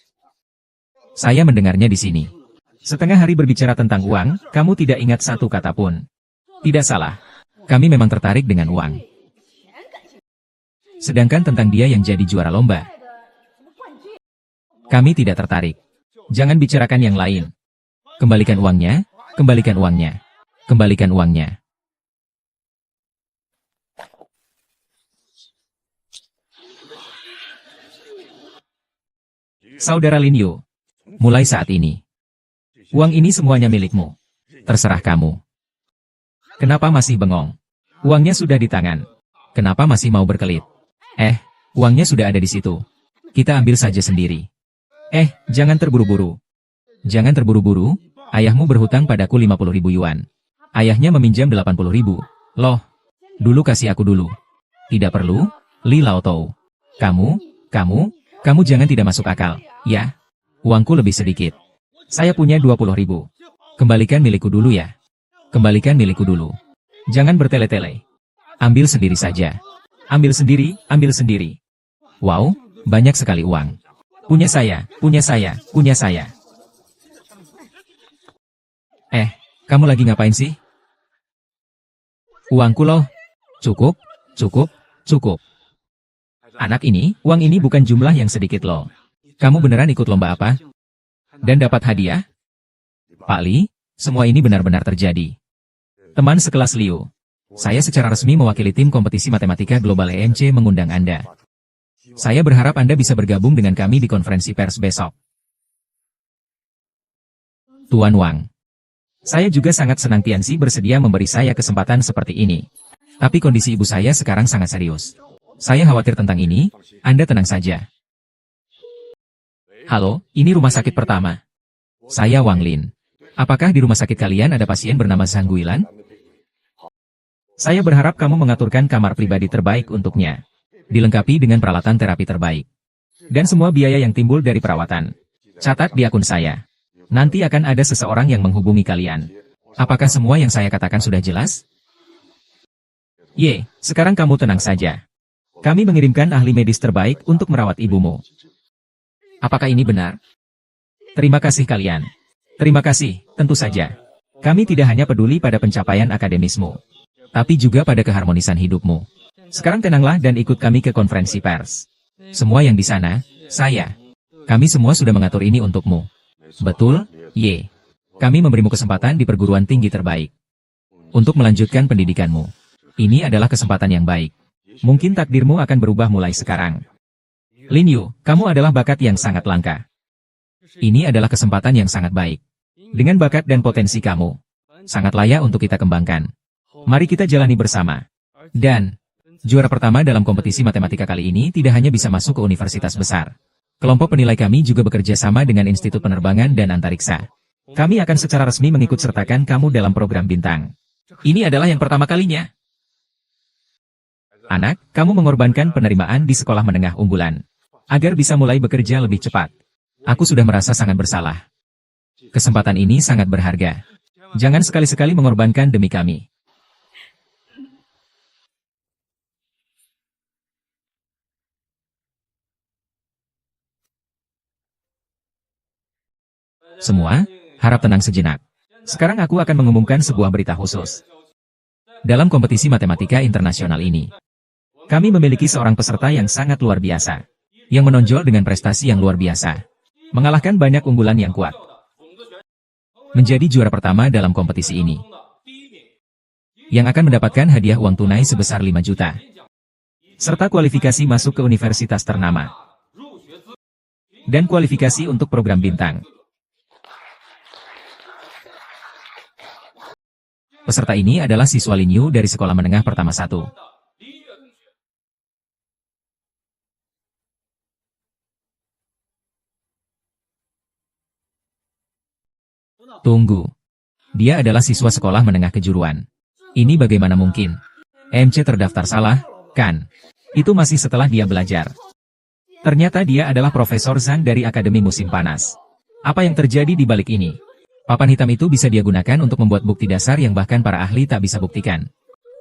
Saya mendengarnya di sini. Setengah hari berbicara tentang uang, kamu tidak ingat satu kata pun. Tidak salah. Kami memang tertarik dengan uang. Sedangkan tentang dia yang jadi juara lomba, kami tidak tertarik. Jangan bicarakan yang lain. Kembalikan uangnya, kembalikan uangnya, kembalikan uangnya. Saudara Lin Yu, mulai saat ini, uang ini semuanya milikmu. Terserah kamu. Kenapa masih bengong? Uangnya sudah di tangan. Kenapa masih mau berkelit? Uangnya sudah ada di situ. Kita ambil saja sendiri. Jangan terburu-buru. Jangan terburu-buru, ayahmu berhutang padaku 50.000 yuan. Ayahnya meminjam 80.000. Loh, dulu kasih aku dulu. Tidak perlu, Li Lao Tou. Kamu jangan tidak masuk akal. Ya, uangku lebih sedikit. Saya punya 20.000. Kembalikan milikku dulu ya. Kembalikan milikku dulu. Jangan bertele-tele. Ambil sendiri saja. Ambil sendiri, ambil sendiri. Wow, banyak sekali uang. Punya saya, punya saya, punya saya. Kamu lagi ngapain sih? Uangku loh. Cukup, cukup, cukup. Anak ini, uang ini bukan jumlah yang sedikit loh. Kamu beneran ikut lomba apa? Dan dapat hadiah? Pak Li, semua ini benar-benar terjadi. Teman sekelas Liu, saya secara resmi mewakili tim kompetisi matematika global EMC mengundang Anda. Saya berharap Anda bisa bergabung dengan kami di konferensi pers besok. Tuan Wang, saya juga sangat senang Tianxi bersedia memberi saya kesempatan seperti ini. Tapi kondisi ibu saya sekarang sangat serius. Saya khawatir tentang ini, Anda tenang saja. Halo, ini rumah sakit pertama. Saya Wang Lin. Apakah di rumah sakit kalian ada pasien bernama Zhang Guilan? Saya berharap kamu mengaturkan kamar pribadi terbaik untuknya. Dilengkapi dengan peralatan terapi terbaik. Dan semua biaya yang timbul dari perawatan. Catat di akun saya. Nanti akan ada seseorang yang menghubungi kalian. Apakah semua yang saya katakan sudah jelas? Sekarang kamu tenang saja. Kami mengirimkan ahli medis terbaik untuk merawat ibumu. Apakah ini benar? Terima kasih kalian. Terima kasih, tentu saja. Kami tidak hanya peduli pada pencapaian akademismu, tapi juga pada keharmonisan hidupmu. Sekarang tenanglah dan ikut kami ke konferensi pers. Semua yang di sana, kami semua sudah mengatur ini untukmu. Betul, Kami memberimu kesempatan di perguruan tinggi terbaik. Untuk melanjutkan pendidikanmu. Ini adalah kesempatan yang baik. Mungkin takdirmu akan berubah mulai sekarang. Lin Yu, kamu adalah bakat yang sangat langka. Ini adalah kesempatan yang sangat baik. Dengan bakat dan potensi kamu, sangat layak untuk kita kembangkan. Mari kita jalani bersama. Dan, juara pertama dalam kompetisi matematika kali ini tidak hanya bisa masuk ke universitas besar. Kelompok penilai kami juga bekerja sama dengan Institut Penerbangan dan Antariksa. Kami akan secara resmi mengikut sertakan kamu dalam program bintang. Ini adalah yang pertama kalinya. Anak, kamu mengorbankan penerimaan di sekolah menengah unggulan. Agar bisa mulai bekerja lebih cepat. Aku sudah merasa sangat bersalah. Kesempatan ini sangat berharga. Jangan sekali-sekali mengorbankan demi kami. Semua, harap tenang sejenak. Sekarang aku akan mengumumkan sebuah berita khusus. Dalam kompetisi matematika internasional ini, kami memiliki seorang peserta yang sangat luar biasa, yang menonjol dengan prestasi yang luar biasa, mengalahkan banyak unggulan yang kuat, menjadi juara pertama dalam kompetisi ini, yang akan mendapatkan hadiah uang tunai sebesar 5 juta, serta kualifikasi masuk ke universitas ternama, dan kualifikasi untuk program bintang. Peserta ini adalah siswa Lin Yu dari Sekolah Menengah Pertama 1. Tunggu. Dia adalah siswa Sekolah Menengah Kejuruan. Ini bagaimana mungkin? MC terdaftar salah, kan? Itu masih setelah dia belajar. Ternyata dia adalah Profesor Zhang dari Akademi Musim Panas. Apa yang terjadi di balik ini? Papan hitam itu bisa dia gunakan untuk membuat bukti dasar yang bahkan para ahli tak bisa buktikan.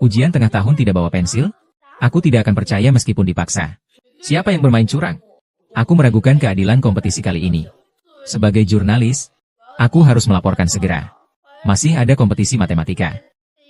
Ujian tengah tahun tidak bawa pensil? Aku tidak akan percaya meskipun dipaksa. Siapa yang bermain curang? Aku meragukan keadilan kompetisi kali ini. Sebagai jurnalis, aku harus melaporkan segera. Masih ada kompetisi matematika.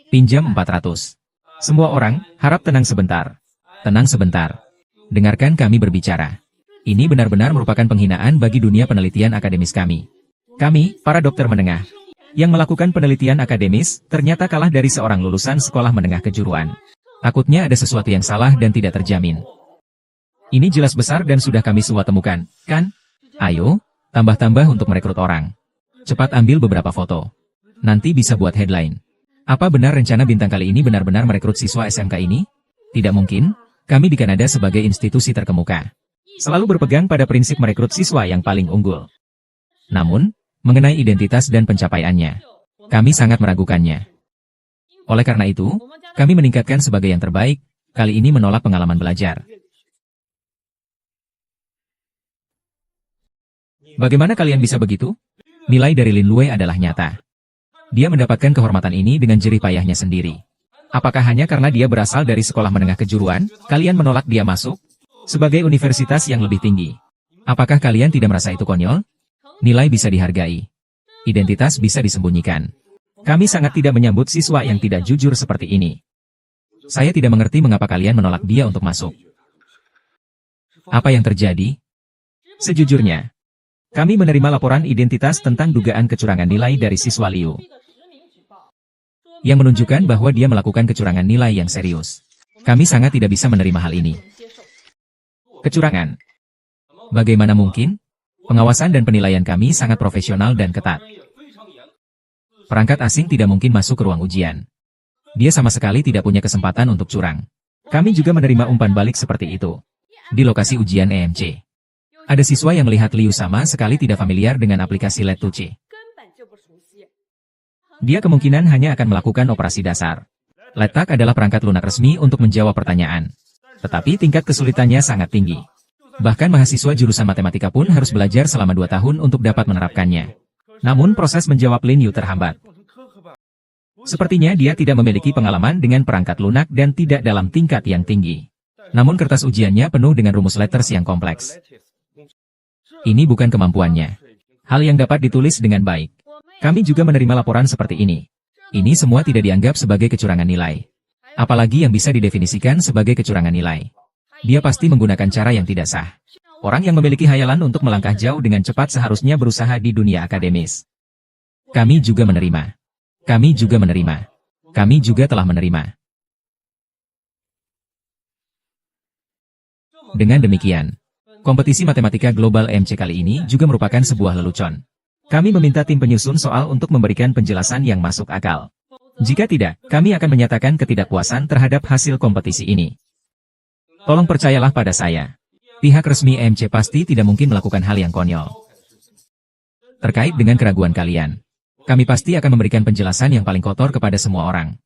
Pinjam 400. Semua orang, harap tenang sebentar. Tenang sebentar. Dengarkan kami berbicara. Ini benar-benar merupakan penghinaan bagi dunia penelitian akademis kami. Kami, para dokter menengah, yang melakukan penelitian akademis, ternyata kalah dari seorang lulusan sekolah menengah kejuruan. Takutnya ada sesuatu yang salah dan tidak terjamin. Ini jelas besar dan sudah kami semua temukan, kan? Ayo, tambah-tambah untuk merekrut orang. Cepat ambil beberapa foto. Nanti bisa buat headline. Apa benar rencana bintang kali ini benar-benar merekrut siswa SMK ini? Tidak mungkin, kami di Kanada sebagai institusi terkemuka selalu berpegang pada prinsip merekrut siswa yang paling unggul. Namun, mengenai identitas dan pencapaiannya, kami sangat meragukannya. Oleh karena itu, kami meningkatkan sebagai yang terbaik, kali ini menolak pengalaman belajar. Bagaimana kalian bisa begitu? Nilai dari Lin Lue adalah nyata. Dia mendapatkan kehormatan ini dengan jerih payahnya sendiri. Apakah hanya karena dia berasal dari sekolah menengah kejuruan, kalian menolak dia masuk sebagai universitas yang lebih tinggi? Apakah kalian tidak merasa itu konyol? Nilai bisa dihargai. Identitas bisa disembunyikan. Kami sangat tidak menyambut siswa yang tidak jujur seperti ini. Saya tidak mengerti mengapa kalian menolak dia untuk masuk. Apa yang terjadi? Sejujurnya, kami menerima laporan identitas tentang dugaan kecurangan nilai dari siswa Liu, yang menunjukkan bahwa dia melakukan kecurangan nilai yang serius. Kami sangat tidak bisa menerima hal ini. Kecurangan? Bagaimana mungkin? Pengawasan dan penilaian kami sangat profesional dan ketat. Perangkat asing tidak mungkin masuk ke ruang ujian. Dia sama sekali tidak punya kesempatan untuk curang. Kami juga menerima umpan balik seperti itu di lokasi ujian EMC. Ada siswa yang melihat Liu sama sekali tidak familiar dengan aplikasi Letuche. Dia kemungkinan hanya akan melakukan operasi dasar. Letak adalah perangkat lunak resmi untuk menjawab pertanyaan. Tetapi tingkat kesulitannya sangat tinggi. Bahkan mahasiswa jurusan matematika pun harus belajar selama 2 tahun untuk dapat menerapkannya. Namun proses menjawab Lin Yu terhambat. Sepertinya dia tidak memiliki pengalaman dengan perangkat lunak dan tidak dalam tingkat yang tinggi. Namun kertas ujiannya penuh dengan rumus letters yang kompleks. Ini bukan kemampuannya. Hal yang dapat ditulis dengan baik. Kami juga menerima laporan seperti ini. Ini semua tidak dianggap sebagai kecurangan nilai. Apalagi yang bisa didefinisikan sebagai kecurangan nilai. Dia pasti menggunakan cara yang tidak sah. Orang yang memiliki hayalan untuk melangkah jauh dengan cepat seharusnya berusaha di dunia akademis. Kami juga menerima. Kami juga menerima. Kami juga telah menerima. Dengan demikian, kompetisi matematika global MC kali ini juga merupakan sebuah lelucon. Kami meminta tim penyusun soal untuk memberikan penjelasan yang masuk akal. Jika tidak, kami akan menyatakan ketidakpuasan terhadap hasil kompetisi ini. Tolong percayalah pada saya. Pihak resmi MC pasti tidak mungkin melakukan hal yang konyol. Terkait dengan keraguan kalian, kami pasti akan memberikan penjelasan yang paling kotor kepada semua orang.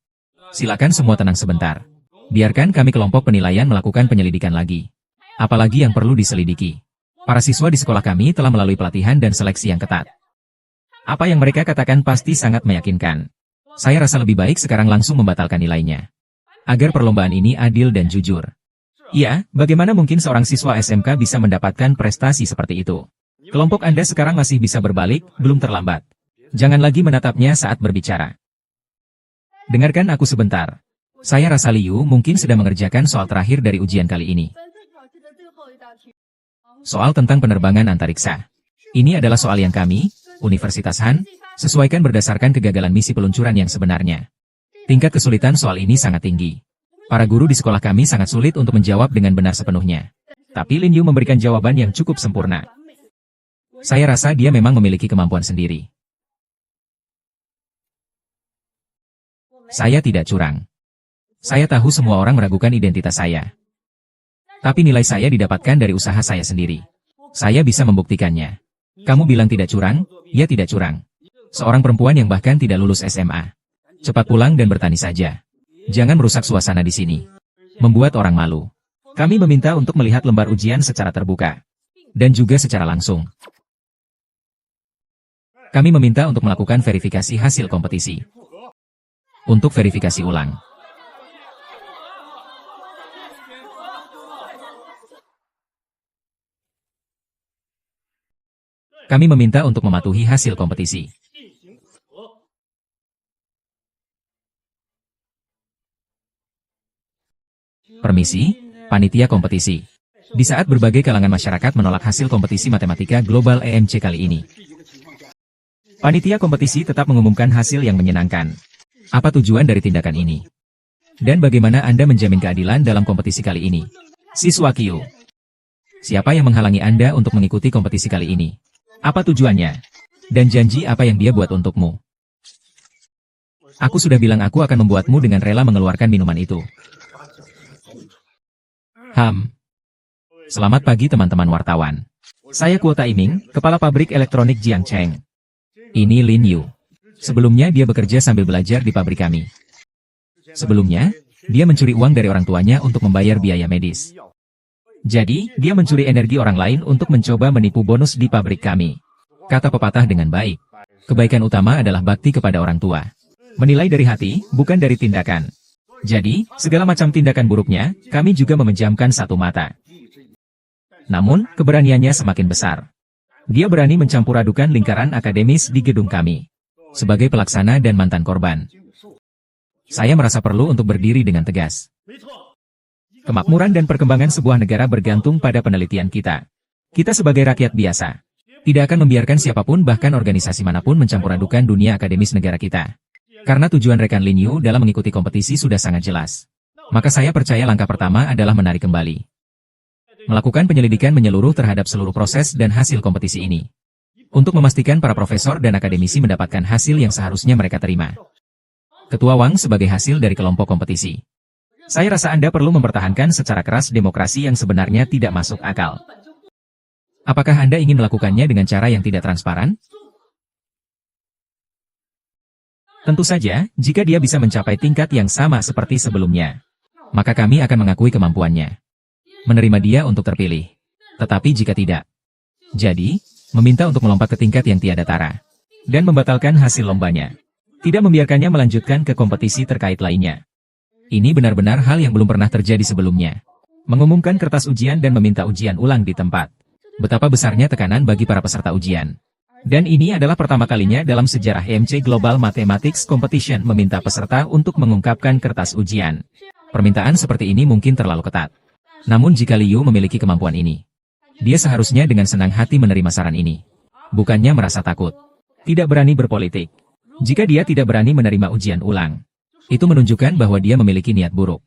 Silakan semua tenang sebentar. Biarkan kami kelompok penilaian melakukan penyelidikan lagi. Apalagi yang perlu diselidiki. Para siswa di sekolah kami telah melalui pelatihan dan seleksi yang ketat. Apa yang mereka katakan pasti sangat meyakinkan. Saya rasa lebih baik sekarang langsung membatalkan nilainya. Agar perlombaan ini adil dan jujur. Ya, bagaimana mungkin seorang siswa SMK bisa mendapatkan prestasi seperti itu? Kelompok Anda sekarang masih bisa berbalik, belum terlambat. Jangan lagi menatapnya saat berbicara. Dengarkan aku sebentar. Saya rasa Liu mungkin sedang mengerjakan soal terakhir dari ujian kali ini. Soal tentang penerbangan antariksa. Ini adalah soal yang kami, Universitas Han, sesuaikan berdasarkan kegagalan misi peluncuran yang sebenarnya. Tingkat kesulitan soal ini sangat tinggi. Para guru di sekolah kami sangat sulit untuk menjawab dengan benar sepenuhnya. Tapi Lin Yu memberikan jawaban yang cukup sempurna. Saya rasa dia memang memiliki kemampuan sendiri. Saya tidak curang. Saya tahu semua orang meragukan identitas saya. Tapi nilai saya didapatkan dari usaha saya sendiri. Saya bisa membuktikannya. Kamu bilang tidak curang, ya tidak curang. Seorang perempuan yang bahkan tidak lulus SMA. Cepat pulang dan bertani saja. Jangan merusak suasana di sini. Membuat orang malu. Kami meminta untuk melihat lembar ujian secara terbuka. Dan juga secara langsung. Kami meminta untuk melakukan verifikasi hasil kompetisi. Untuk verifikasi ulang. Kami meminta untuk mematuhi hasil kompetisi. Permisi, panitia kompetisi. Di saat berbagai kalangan masyarakat menolak hasil kompetisi matematika global EMC kali ini, panitia kompetisi tetap mengumumkan hasil yang menyenangkan. Apa tujuan dari tindakan ini? Dan bagaimana Anda menjamin keadilan dalam kompetisi kali ini? Siswa Q. Siapa yang menghalangi Anda untuk mengikuti kompetisi kali ini? Apa tujuannya? Dan janji apa yang dia buat untukmu? Aku sudah bilang aku akan membuatmu dengan rela mengeluarkan minuman itu. Selamat pagi teman-teman wartawan. Saya Kuo Taiming, Kepala Pabrik Elektronik Jiangcheng. Ini Lin Yu. Sebelumnya dia bekerja sambil belajar di pabrik kami. Sebelumnya, dia mencuri uang dari orang tuanya untuk membayar biaya medis. Jadi, dia mencuri energi orang lain untuk mencoba menipu bonus di pabrik kami. Kata pepatah dengan baik. Kebaikan utama adalah bakti kepada orang tua. Menilai dari hati, bukan dari tindakan. Jadi, segala macam tindakan buruknya, kami juga memejamkan satu mata. Namun, keberaniannya semakin besar. Dia berani mencampur adukan lingkaran akademis di gedung kami. Sebagai pelaksana dan mantan korban, saya merasa perlu untuk berdiri dengan tegas. Kemakmuran dan perkembangan sebuah negara bergantung pada penelitian kita. Kita sebagai rakyat biasa, tidak akan membiarkan siapapun bahkan organisasi manapun mencampur adukan dunia akademis negara kita. Karena tujuan rekan Lin Yu dalam mengikuti kompetisi sudah sangat jelas. Maka saya percaya langkah pertama adalah menarik kembali. Melakukan penyelidikan menyeluruh terhadap seluruh proses dan hasil kompetisi ini. Untuk memastikan para profesor dan akademisi mendapatkan hasil yang seharusnya mereka terima. Ketua Wang sebagai hasil dari kelompok kompetisi. Saya rasa Anda perlu mempertahankan secara keras demokrasi yang sebenarnya tidak masuk akal. Apakah Anda ingin melakukannya dengan cara yang tidak transparan? Tentu saja, jika dia bisa mencapai tingkat yang sama seperti sebelumnya, maka kami akan mengakui kemampuannya. Menerima dia untuk terpilih. Tetapi jika tidak, jadi, meminta untuk melompat ke tingkat yang tiada tara. Dan membatalkan hasil lombanya. Tidak membiarkannya melanjutkan ke kompetisi terkait lainnya. Ini benar-benar hal yang belum pernah terjadi sebelumnya. Mengumumkan kertas ujian dan meminta ujian ulang di tempat. Betapa besarnya tekanan bagi para peserta ujian. Dan ini adalah pertama kalinya dalam sejarah EMC Global Mathematics Competition meminta peserta untuk mengungkapkan kertas ujian. Permintaan seperti ini mungkin terlalu ketat. Namun jika Liu memiliki kemampuan ini, dia seharusnya dengan senang hati menerima saran ini. Bukannya merasa takut. Tidak berani berpolitik. Jika dia tidak berani menerima ujian ulang, itu menunjukkan bahwa dia memiliki niat buruk.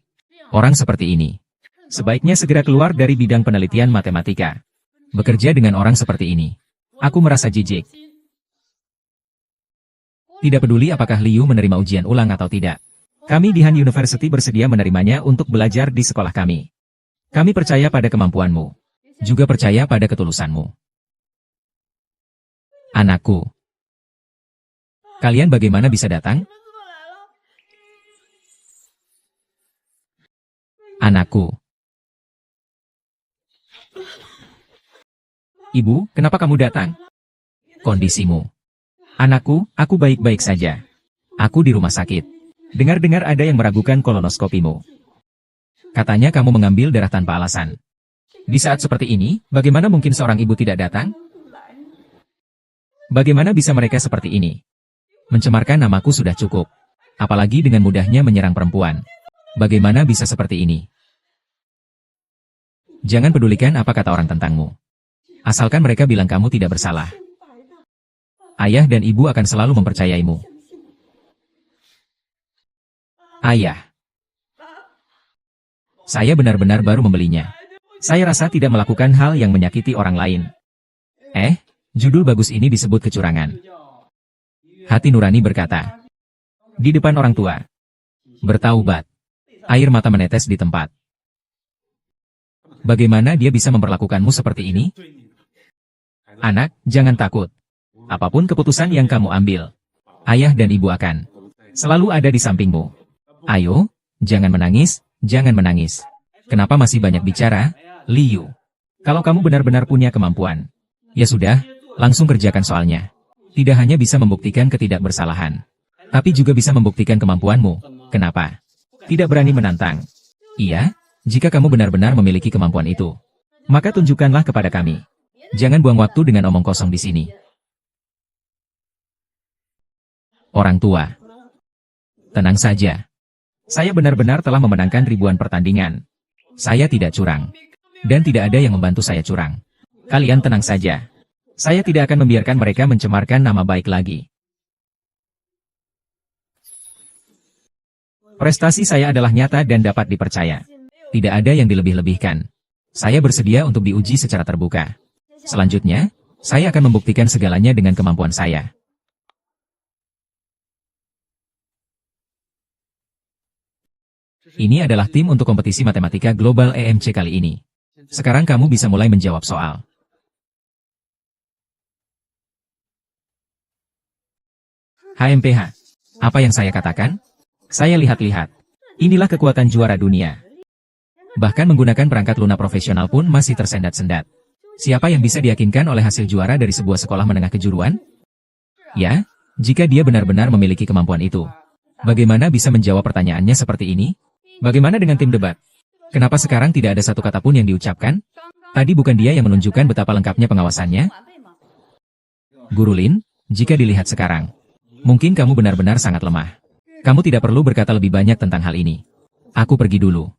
Orang seperti ini sebaiknya segera keluar dari bidang penelitian matematika. Bekerja dengan orang seperti ini, aku merasa jijik. Tidak peduli apakah Liu menerima ujian ulang atau tidak. Kami di Han University bersedia menerimanya untuk belajar di sekolah kami. Kami percaya pada kemampuanmu. Juga percaya pada ketulusanmu. Anakku. Kalian bagaimana bisa datang? Anakku. Ibu, kenapa kamu datang? Kondisimu. Anakku, aku baik-baik saja. Aku di rumah sakit. Dengar-dengar ada yang meragukan kolonoskopimu. Katanya kamu mengambil darah tanpa alasan. Di saat seperti ini, bagaimana mungkin seorang ibu tidak datang? Bagaimana bisa mereka seperti ini? Mencemarkan namaku sudah cukup. Apalagi dengan mudahnya menyerang perempuan. Bagaimana bisa seperti ini? Jangan pedulikan apa kata orang tentangmu. Asalkan mereka bilang kamu tidak bersalah. Ayah dan ibu akan selalu mempercayaimu. Ayah. Saya benar-benar baru membelinya. Saya rasa tidak melakukan hal yang menyakiti orang lain. Judul bagus ini disebut kecurangan. Hati nurani berkata. Di depan orang tua. Bertaubat. Air mata menetes di tempat. Bagaimana dia bisa memperlakukanmu seperti ini? Anak, jangan takut. Apapun keputusan yang kamu ambil, ayah dan ibu akan selalu ada di sampingmu. Ayo, jangan menangis, jangan menangis. Kenapa masih banyak bicara, Liu? Kalau kamu benar-benar punya kemampuan, ya sudah, langsung kerjakan soalnya. Tidak hanya bisa membuktikan ketidakbersalahan, tapi juga bisa membuktikan kemampuanmu. Kenapa? Tidak berani menantang. Iya, jika kamu benar-benar memiliki kemampuan itu, maka tunjukkanlah kepada kami. Jangan buang waktu dengan omong kosong di sini. Orang tua. Tenang saja. Saya benar-benar telah memenangkan ribuan pertandingan. Saya tidak curang. Dan tidak ada yang membantu saya curang. Kalian tenang saja. Saya tidak akan membiarkan mereka mencemarkan nama baik lagi. Prestasi saya adalah nyata dan dapat dipercaya. Tidak ada yang dilebih-lebihkan. Saya bersedia untuk diuji secara terbuka. Selanjutnya, saya akan membuktikan segalanya dengan kemampuan saya. Ini adalah tim untuk kompetisi matematika global EMC kali ini. Sekarang kamu bisa mulai menjawab soal. HMPH. Apa yang saya katakan? Saya lihat-lihat. Inilah kekuatan juara dunia. Bahkan menggunakan perangkat lunak profesional pun masih tersendat-sendat. Siapa yang bisa diyakinkan oleh hasil juara dari sebuah sekolah menengah kejuruan? Ya, jika dia benar-benar memiliki kemampuan itu. Bagaimana bisa menjawab pertanyaannya seperti ini? Bagaimana dengan tim debat? Kenapa sekarang tidak ada satu kata pun yang diucapkan? Tadi bukan dia yang menunjukkan betapa lengkapnya pengawasannya? Guru Lin, jika dilihat sekarang, mungkin kamu benar-benar sangat lemah. Kamu tidak perlu berkata lebih banyak tentang hal ini. Aku pergi dulu.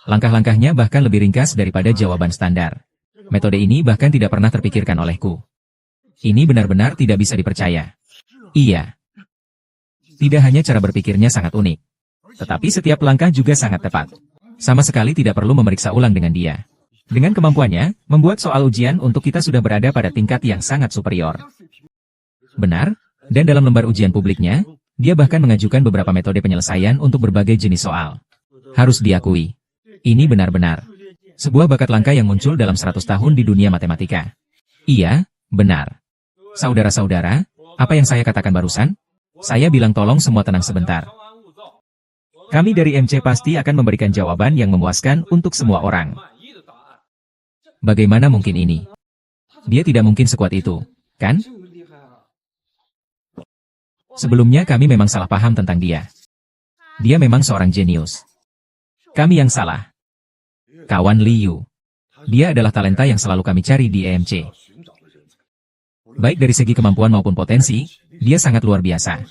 Langkah-langkahnya bahkan lebih ringkas daripada jawaban standar. Metode ini bahkan tidak pernah terpikirkan olehku. Ini benar-benar tidak bisa dipercaya. Iya. Tidak hanya cara berpikirnya sangat unik, tetapi setiap langkah juga sangat tepat. Sama sekali tidak perlu memeriksa ulang dengan dia. Dengan kemampuannya, membuat soal ujian untuk kita sudah berada pada tingkat yang sangat superior. Benar, dan dalam lembar ujian publiknya, dia bahkan mengajukan beberapa metode penyelesaian untuk berbagai jenis soal. Harus diakui. Ini benar-benar sebuah bakat langka yang muncul dalam 100 tahun di dunia matematika. Iya, benar. Saudara-saudara, apa yang saya katakan barusan? Saya bilang tolong semua tenang sebentar. Kami dari MC pasti akan memberikan jawaban yang memuaskan untuk semua orang. Bagaimana mungkin ini? Dia tidak mungkin sekuat itu, kan? Sebelumnya kami memang salah paham tentang dia. Dia memang seorang jenius. Kami yang salah. Kawan Liu. Dia adalah talenta yang selalu kami cari di EMC. Baik dari segi kemampuan maupun potensi, dia sangat luar biasa.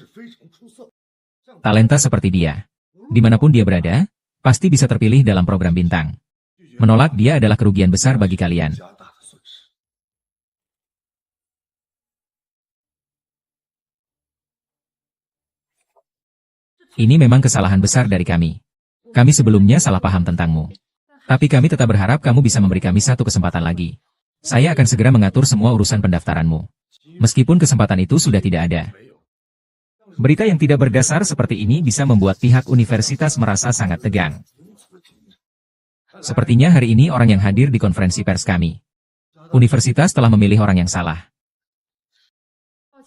Talenta seperti dia, dimanapun dia berada, pasti bisa terpilih dalam program bintang. Menolak dia adalah kerugian besar bagi kalian. Ini memang kesalahan besar dari kami. Kami sebelumnya salah paham tentangmu. Tapi kami tetap berharap kamu bisa memberi kami satu kesempatan lagi. Saya akan segera mengatur semua urusan pendaftaranmu. Meskipun kesempatan itu sudah tidak ada. Berita yang tidak berdasar seperti ini bisa membuat pihak universitas merasa sangat tegang. Sepertinya hari ini orang yang hadir di konferensi pers kami. Universitas telah memilih orang yang salah.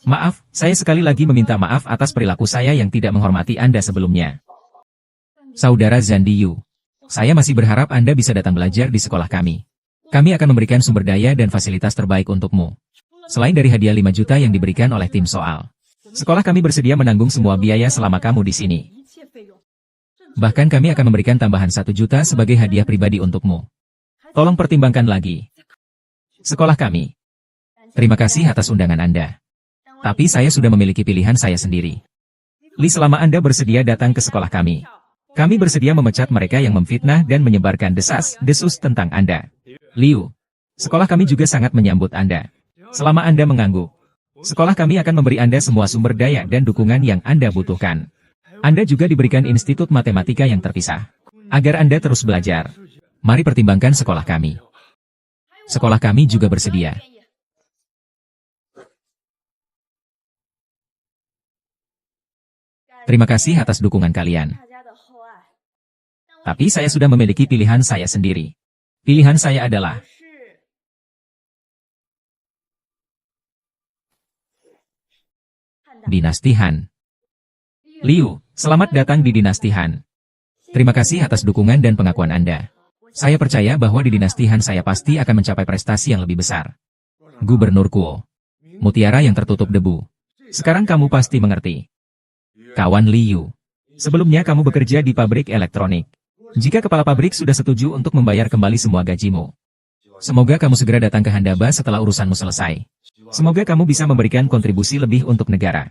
Maaf, saya sekali lagi meminta maaf atas perilaku saya yang tidak menghormati Anda sebelumnya. Saudara Zandiyu. Saya masih berharap Anda bisa datang belajar di sekolah kami. Kami akan memberikan sumber daya dan fasilitas terbaik untukmu. Selain dari hadiah 5 juta yang diberikan oleh tim soal. Sekolah kami bersedia menanggung semua biaya selama kamu di sini. Bahkan kami akan memberikan tambahan 1 juta sebagai hadiah pribadi untukmu. Tolong pertimbangkan lagi. Sekolah kami. Terima kasih atas undangan Anda. Tapi saya sudah memiliki pilihan saya sendiri. Li, selama Anda bersedia datang ke sekolah kami. Kami bersedia memecat mereka yang memfitnah dan menyebarkan desas-desus tentang Anda. Liu, sekolah kami juga sangat menyambut Anda. Selama Anda mengangguk, Sekolah kami akan memberi Anda semua sumber daya dan dukungan yang Anda butuhkan. Anda juga diberikan institut matematika yang terpisah. Agar Anda terus belajar. Mari pertimbangkan sekolah kami. Sekolah kami juga bersedia. Terima kasih atas dukungan kalian. Tapi saya sudah memiliki pilihan saya sendiri. Pilihan saya adalah Dinasti Han. Liu, selamat datang di Dinasti Han. Terima kasih atas dukungan dan pengakuan Anda. Saya percaya bahwa di Dinasti Han saya pasti akan mencapai prestasi yang lebih besar. Gubernur Kuo. Mutiara yang tertutup debu. Sekarang kamu pasti mengerti. Kawan Liu. Sebelumnya kamu bekerja di pabrik elektronik. Jika kepala pabrik sudah setuju untuk membayar kembali semua gajimu. Semoga kamu segera datang ke Handaba setelah urusanmu selesai. Semoga kamu bisa memberikan kontribusi lebih untuk negara.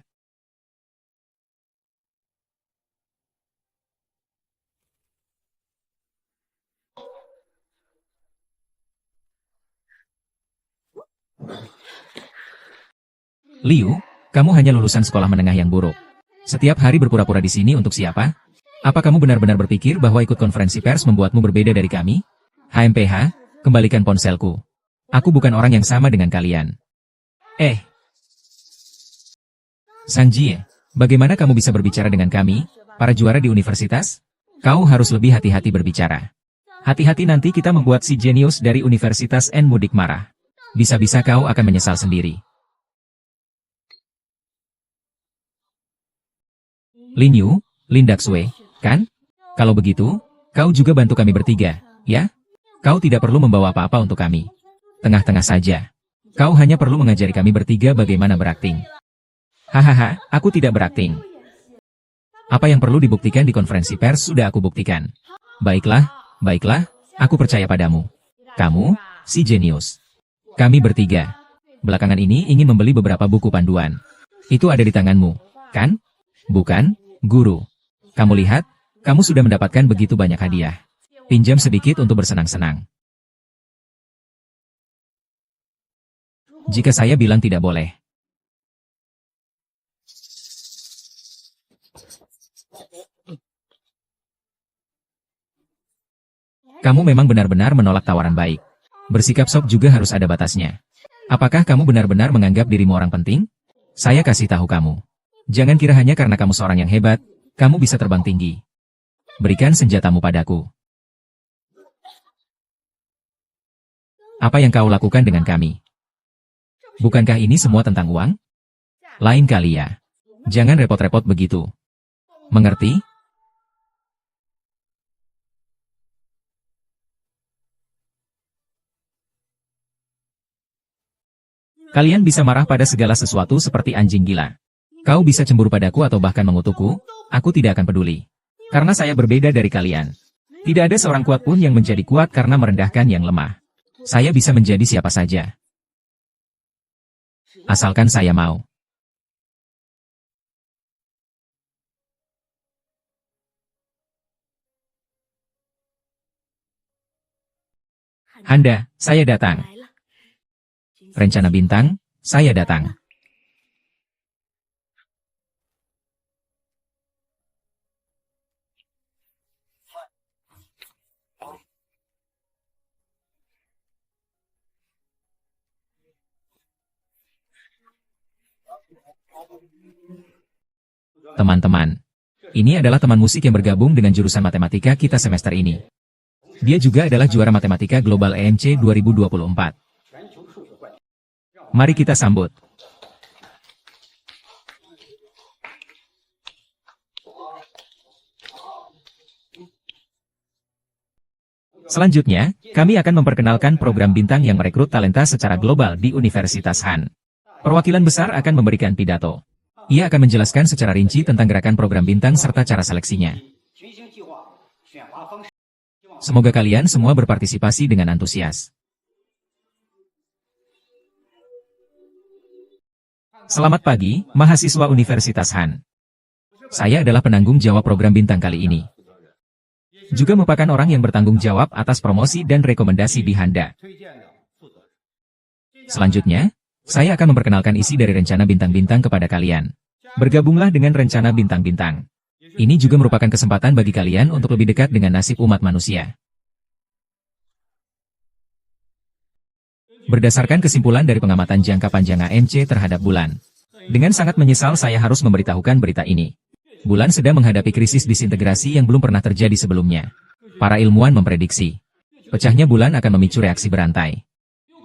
Liu, kamu hanya lulusan sekolah menengah yang buruk. Setiap hari berpura-pura di sini untuk siapa? Apa kamu benar-benar berpikir bahwa ikut konferensi pers membuatmu berbeda dari kami? HMPH, kembalikan ponselku. Aku bukan orang yang sama dengan kalian. Sanjie, bagaimana kamu bisa berbicara dengan kami, para juara di universitas? Kau harus lebih hati-hati berbicara. Hati-hati nanti kita membuat si jenius dari Universitas N mudik marah. Bisa-bisa kau akan menyesal sendiri. Lin Yu, Lin Daxue, kan? Kalau begitu, kau juga bantu kami bertiga, ya? Kau tidak perlu membawa apa-apa untuk kami. Tengah-tengah saja. Kau hanya perlu mengajari kami bertiga bagaimana berakting. Hahaha, aku tidak berakting. Apa yang perlu dibuktikan di konferensi pers sudah aku buktikan. Baiklah, aku percaya padamu. Kamu, si jenius. Kami bertiga. Belakangan ini ingin membeli beberapa buku panduan. Itu ada di tanganmu, kan? Bukan, guru. Kamu lihat, kamu sudah mendapatkan begitu banyak hadiah. Pinjam sedikit untuk bersenang-senang. Jika saya bilang tidak boleh. Kamu memang benar-benar menolak tawaran baik. Bersikap sok juga harus ada batasnya. Apakah kamu benar-benar menganggap dirimu orang penting? Saya kasih tahu kamu. Jangan kira hanya karena kamu seorang yang hebat, kamu bisa terbang tinggi. Berikan senjatamu padaku. Apa yang kau lakukan dengan kami? Bukankah ini semua tentang uang? Lain kali ya. Jangan repot-repot begitu. Mengerti? Kalian bisa marah pada segala sesuatu seperti anjing gila. Kau bisa cemburu padaku atau bahkan mengutukku, aku tidak akan peduli. Karena saya berbeda dari kalian. Tidak ada seorang kuat pun yang menjadi kuat karena merendahkan yang lemah. Saya bisa menjadi siapa saja. Asalkan saya mau. Handa, saya datang. Rencana bintang, saya datang. Teman-teman, ini adalah teman musik yang bergabung dengan jurusan matematika kita semester ini. Dia juga adalah juara matematika global EMC 2024. Mari kita sambut. Selanjutnya, kami akan memperkenalkan program bintang yang merekrut talenta secara global di Universitas Han. Perwakilan besar akan memberikan pidato. Ia akan menjelaskan secara rinci tentang gerakan program bintang serta cara seleksinya. Semoga kalian semua berpartisipasi dengan antusias. Selamat pagi, mahasiswa Universitas Han. Saya adalah penanggung jawab program bintang kali ini. Juga merupakan orang yang bertanggung jawab atas promosi dan rekomendasi di Handa. Selanjutnya, Saya akan memperkenalkan isi dari rencana bintang-bintang kepada kalian. Bergabunglah dengan rencana bintang-bintang. Ini juga merupakan kesempatan bagi kalian untuk lebih dekat dengan nasib umat manusia. Berdasarkan kesimpulan dari pengamatan jangka panjang ANC terhadap bulan, dengan sangat menyesal saya harus memberitahukan berita ini. Bulan sedang menghadapi krisis disintegrasi yang belum pernah terjadi sebelumnya. Para ilmuwan memprediksi, pecahnya bulan akan memicu reaksi berantai.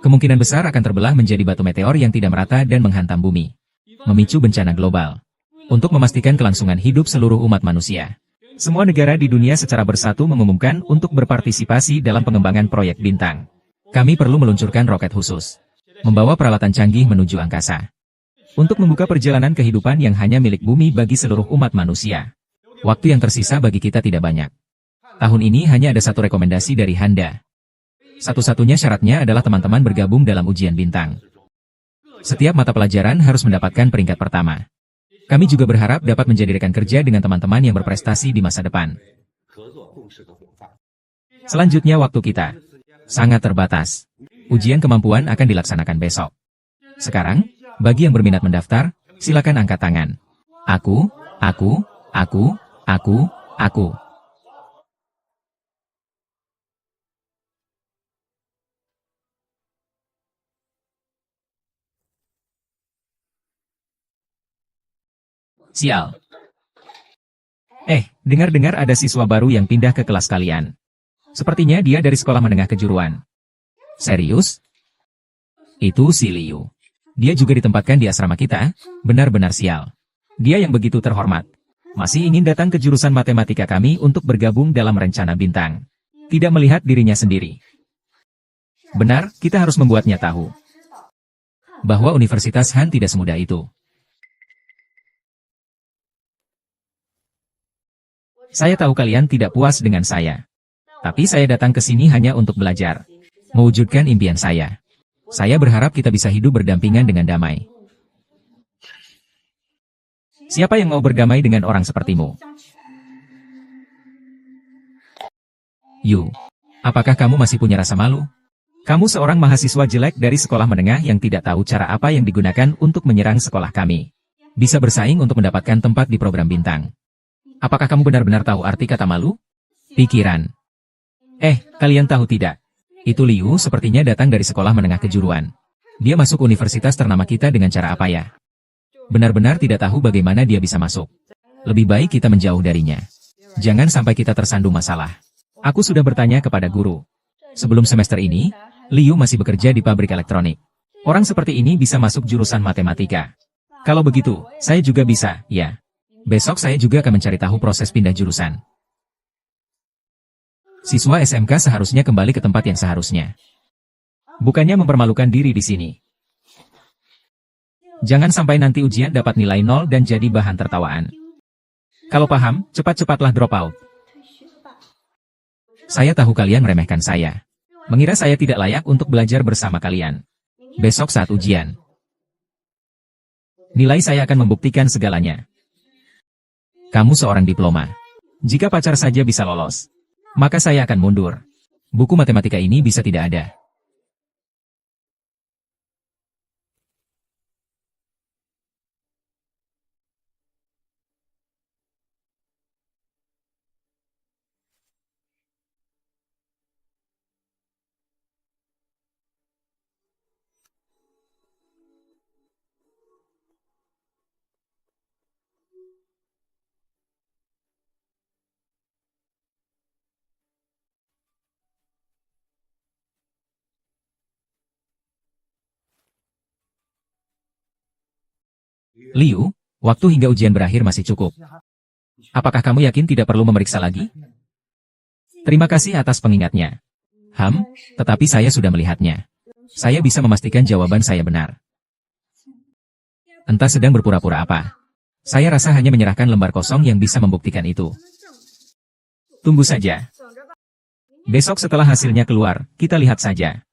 Kemungkinan besar akan terbelah menjadi batu meteor yang tidak merata dan menghantam bumi. Memicu bencana global. Untuk memastikan kelangsungan hidup seluruh umat manusia, semua negara di dunia secara bersatu mengumumkan untuk berpartisipasi dalam pengembangan proyek bintang. Kami perlu meluncurkan roket khusus, membawa peralatan canggih menuju angkasa, untuk membuka perjalanan kehidupan yang hanya milik bumi bagi seluruh umat manusia. Waktu yang tersisa bagi kita tidak banyak. Tahun ini hanya ada satu rekomendasi dari Handa. Satu-satunya syaratnya adalah teman-teman bergabung dalam ujian bintang. Setiap mata pelajaran harus mendapatkan peringkat pertama. Kami juga berharap dapat menjadi rekan kerja dengan teman-teman yang berprestasi di masa depan. Selanjutnya waktu kita sangat terbatas. Ujian kemampuan akan dilaksanakan besok. Sekarang, bagi yang berminat mendaftar, silakan angkat tangan. Aku. Sial. Dengar-dengar ada siswa baru yang pindah ke kelas kalian. Sepertinya dia dari sekolah menengah kejuruan. Serius? Itu si Liu. Dia juga ditempatkan di asrama kita, benar-benar sial. Dia yang begitu terhormat. Masih ingin datang ke jurusan matematika kami untuk bergabung dalam rencana bintang. Tidak melihat dirinya sendiri. Benar, kita harus membuatnya tahu bahwa Universitas Han tidak semudah itu. Saya tahu kalian tidak puas dengan saya. Tapi saya datang ke sini hanya untuk belajar. Mewujudkan impian saya. Saya berharap kita bisa hidup berdampingan dengan damai. Siapa yang mau berdamai dengan orang sepertimu? Yu, apakah kamu masih punya rasa malu? Kamu seorang mahasiswa jelek dari sekolah menengah yang tidak tahu cara apa yang digunakan untuk menyerang sekolah kami. Bisa bersaing untuk mendapatkan tempat di program bintang. Apakah kamu benar-benar tahu arti kata malu? Pikiran. Kalian tahu tidak? Itu Liu sepertinya datang dari sekolah menengah kejuruan. Dia masuk universitas ternama kita dengan cara apa ya? Benar-benar tidak tahu bagaimana dia bisa masuk. Lebih baik kita menjauh darinya. Jangan sampai kita tersandung masalah. Aku sudah bertanya kepada guru. Sebelum semester ini, Liu masih bekerja di pabrik elektronik. Orang seperti ini bisa masuk jurusan matematika. Kalau begitu, saya juga bisa, ya. Besok saya juga akan mencari tahu proses pindah jurusan. Siswa SMK seharusnya kembali ke tempat yang seharusnya. Bukannya mempermalukan diri di sini. Jangan sampai nanti ujian dapat nilai 0 dan jadi bahan tertawaan. Kalau paham, cepat-cepatlah drop out. Saya tahu kalian meremehkan saya. Mengira saya tidak layak untuk belajar bersama kalian. Besok saat ujian, nilai saya akan membuktikan segalanya. Kamu seorang diploma. Jika pacar saja bisa lolos, maka saya akan mundur. Buku matematika ini bisa tidak ada. Liu, waktu hingga ujian berakhir masih cukup. Apakah kamu yakin tidak perlu memeriksa lagi? Terima kasih atas pengingatnya. Tetapi saya sudah melihatnya. Saya bisa memastikan jawaban saya benar. Entah sedang berpura-pura apa. Saya rasa hanya menyerahkan lembar kosong yang bisa membuktikan itu. Tunggu saja. Besok setelah hasilnya keluar, kita lihat saja.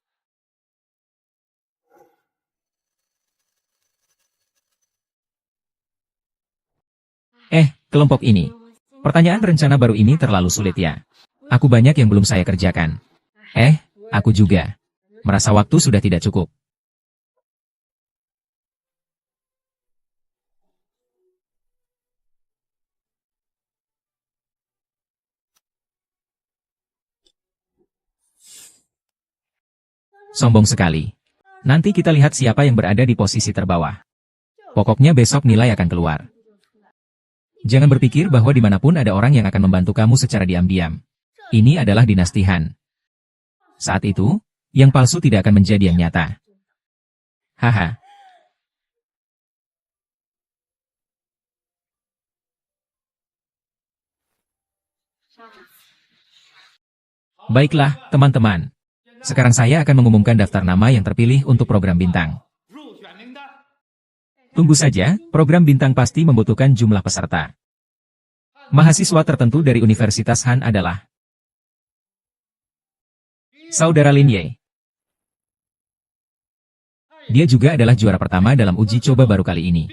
Kelompok ini. Pertanyaan rencana baru ini terlalu sulit ya. Aku banyak yang belum saya kerjakan. Aku juga. Merasa waktu sudah tidak cukup. Sombong sekali. Nanti kita lihat siapa yang berada di posisi terbawah. Pokoknya besok nilai akan keluar. Jangan berpikir bahwa dimanapun ada orang yang akan membantu kamu secara diam-diam. Ini adalah dinasti Han. Saat itu, yang palsu tidak akan menjadi yang nyata. Haha. Baiklah, teman-teman. Sekarang saya akan mengumumkan daftar nama yang terpilih untuk program bintang. Tunggu saja, program bintang pasti membutuhkan jumlah peserta. Mahasiswa tertentu dari Universitas Han adalah Saudara Lin Ye. Dia juga adalah juara pertama dalam uji coba baru kali ini.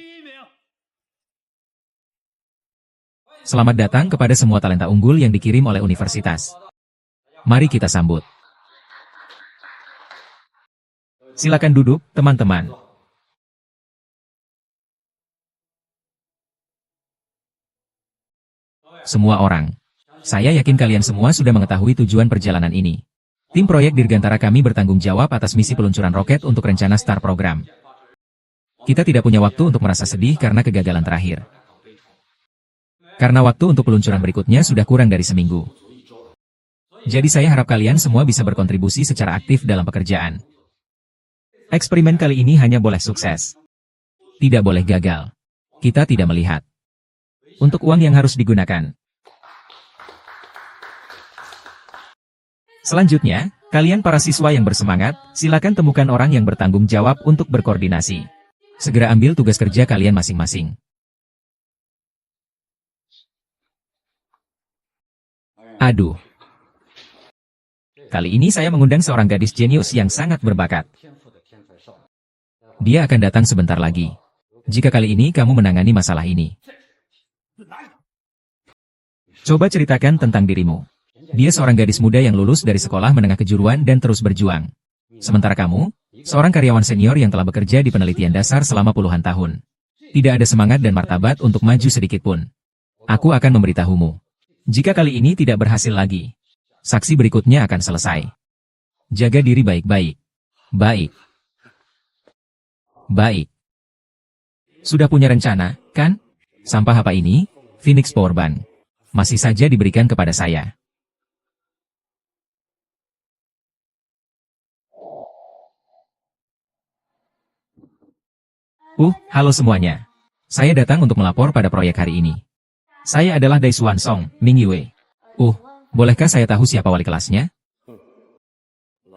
Selamat datang kepada semua talenta unggul yang dikirim oleh universitas. Mari kita sambut. Silakan duduk, teman-teman. Semua orang. Saya yakin kalian semua sudah mengetahui tujuan perjalanan ini. Tim proyek Dirgantara kami bertanggung jawab atas misi peluncuran roket untuk rencana STAR program. Kita tidak punya waktu untuk merasa sedih karena kegagalan terakhir. Karena waktu untuk peluncuran berikutnya sudah kurang dari seminggu. Jadi saya harap kalian semua bisa berkontribusi secara aktif dalam pekerjaan. Eksperimen kali ini hanya boleh sukses. Tidak boleh gagal. Kita tidak melihat. Untuk uang yang harus digunakan. Selanjutnya, kalian para siswa yang bersemangat, silakan temukan orang yang bertanggung jawab untuk berkoordinasi. Segera ambil tugas kerja kalian masing-masing. Aduh. Kali ini saya mengundang seorang gadis jenius yang sangat berbakat. Dia akan datang sebentar lagi. Jika kali ini kamu menangani masalah ini. Coba ceritakan tentang dirimu. Dia seorang gadis muda yang lulus dari sekolah menengah kejuruan dan terus berjuang. Sementara kamu, seorang karyawan senior yang telah bekerja di penelitian dasar selama puluhan tahun. Tidak ada semangat dan martabat untuk maju sedikitpun. Aku akan memberitahumu. Jika kali ini tidak berhasil lagi, saksi berikutnya akan selesai. Jaga diri baik-baik. Baik. Baik. Sudah punya rencana, kan? Sampah apa ini? Phoenix Powerbank. Masih saja diberikan kepada saya. Halo semuanya. Saya datang untuk melapor pada proyek hari ini. Saya adalah Daisuan Song, Ming Yue. Bolehkah saya tahu siapa wali kelasnya?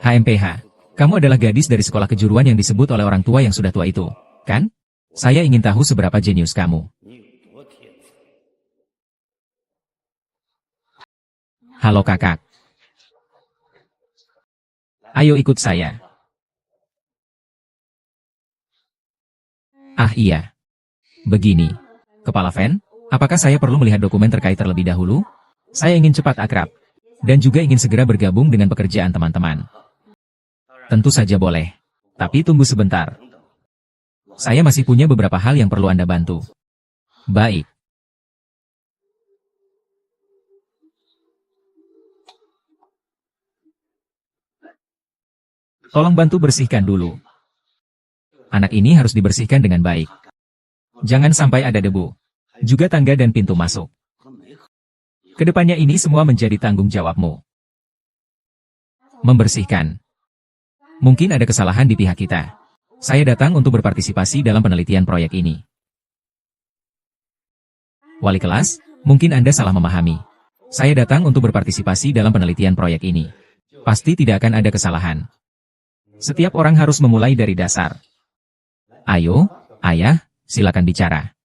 HMPH. Kamu adalah gadis dari sekolah kejuruan yang disebut oleh orang tua yang sudah tua itu, kan? Saya ingin tahu seberapa jenius kamu. Halo kakak. Ayo ikut saya. Ah iya. Begini. Kepala Fan, apakah saya perlu melihat dokumen terkait terlebih dahulu? Saya ingin cepat akrab. Dan juga ingin segera bergabung dengan pekerjaan teman-teman. Tentu saja boleh. Tapi tunggu sebentar. Saya masih punya beberapa hal yang perlu Anda bantu. Baik. Tolong bantu bersihkan dulu. Anak ini harus dibersihkan dengan baik. Jangan sampai ada debu. Juga tangga dan pintu masuk. Kedepannya ini semua menjadi tanggung jawabmu. Membersihkan. Mungkin ada kesalahan di pihak kita. Saya datang untuk berpartisipasi dalam penelitian proyek ini. Wali kelas, mungkin Anda salah memahami. Saya datang untuk berpartisipasi dalam penelitian proyek ini. Pasti tidak akan ada kesalahan. Setiap orang harus memulai dari dasar. Ayo, ayah, silakan bicara.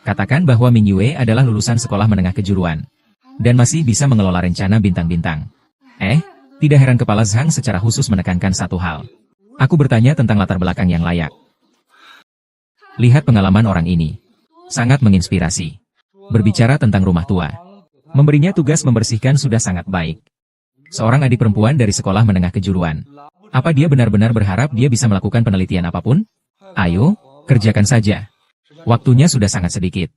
Katakan bahwa Ming Yue adalah lulusan sekolah menengah kejuruan. Dan masih bisa mengelola rencana bintang-bintang. Tidak heran kepala Zhang secara khusus menekankan satu hal. Aku bertanya tentang latar belakang yang layak. Lihat pengalaman orang ini. Sangat menginspirasi. Berbicara tentang rumah tua. Memberinya tugas membersihkan sudah sangat baik. Seorang adik perempuan dari sekolah menengah kejuruan. Apa dia benar-benar berharap dia bisa melakukan penelitian apapun? Ayo, kerjakan saja. Waktunya sudah sangat sedikit.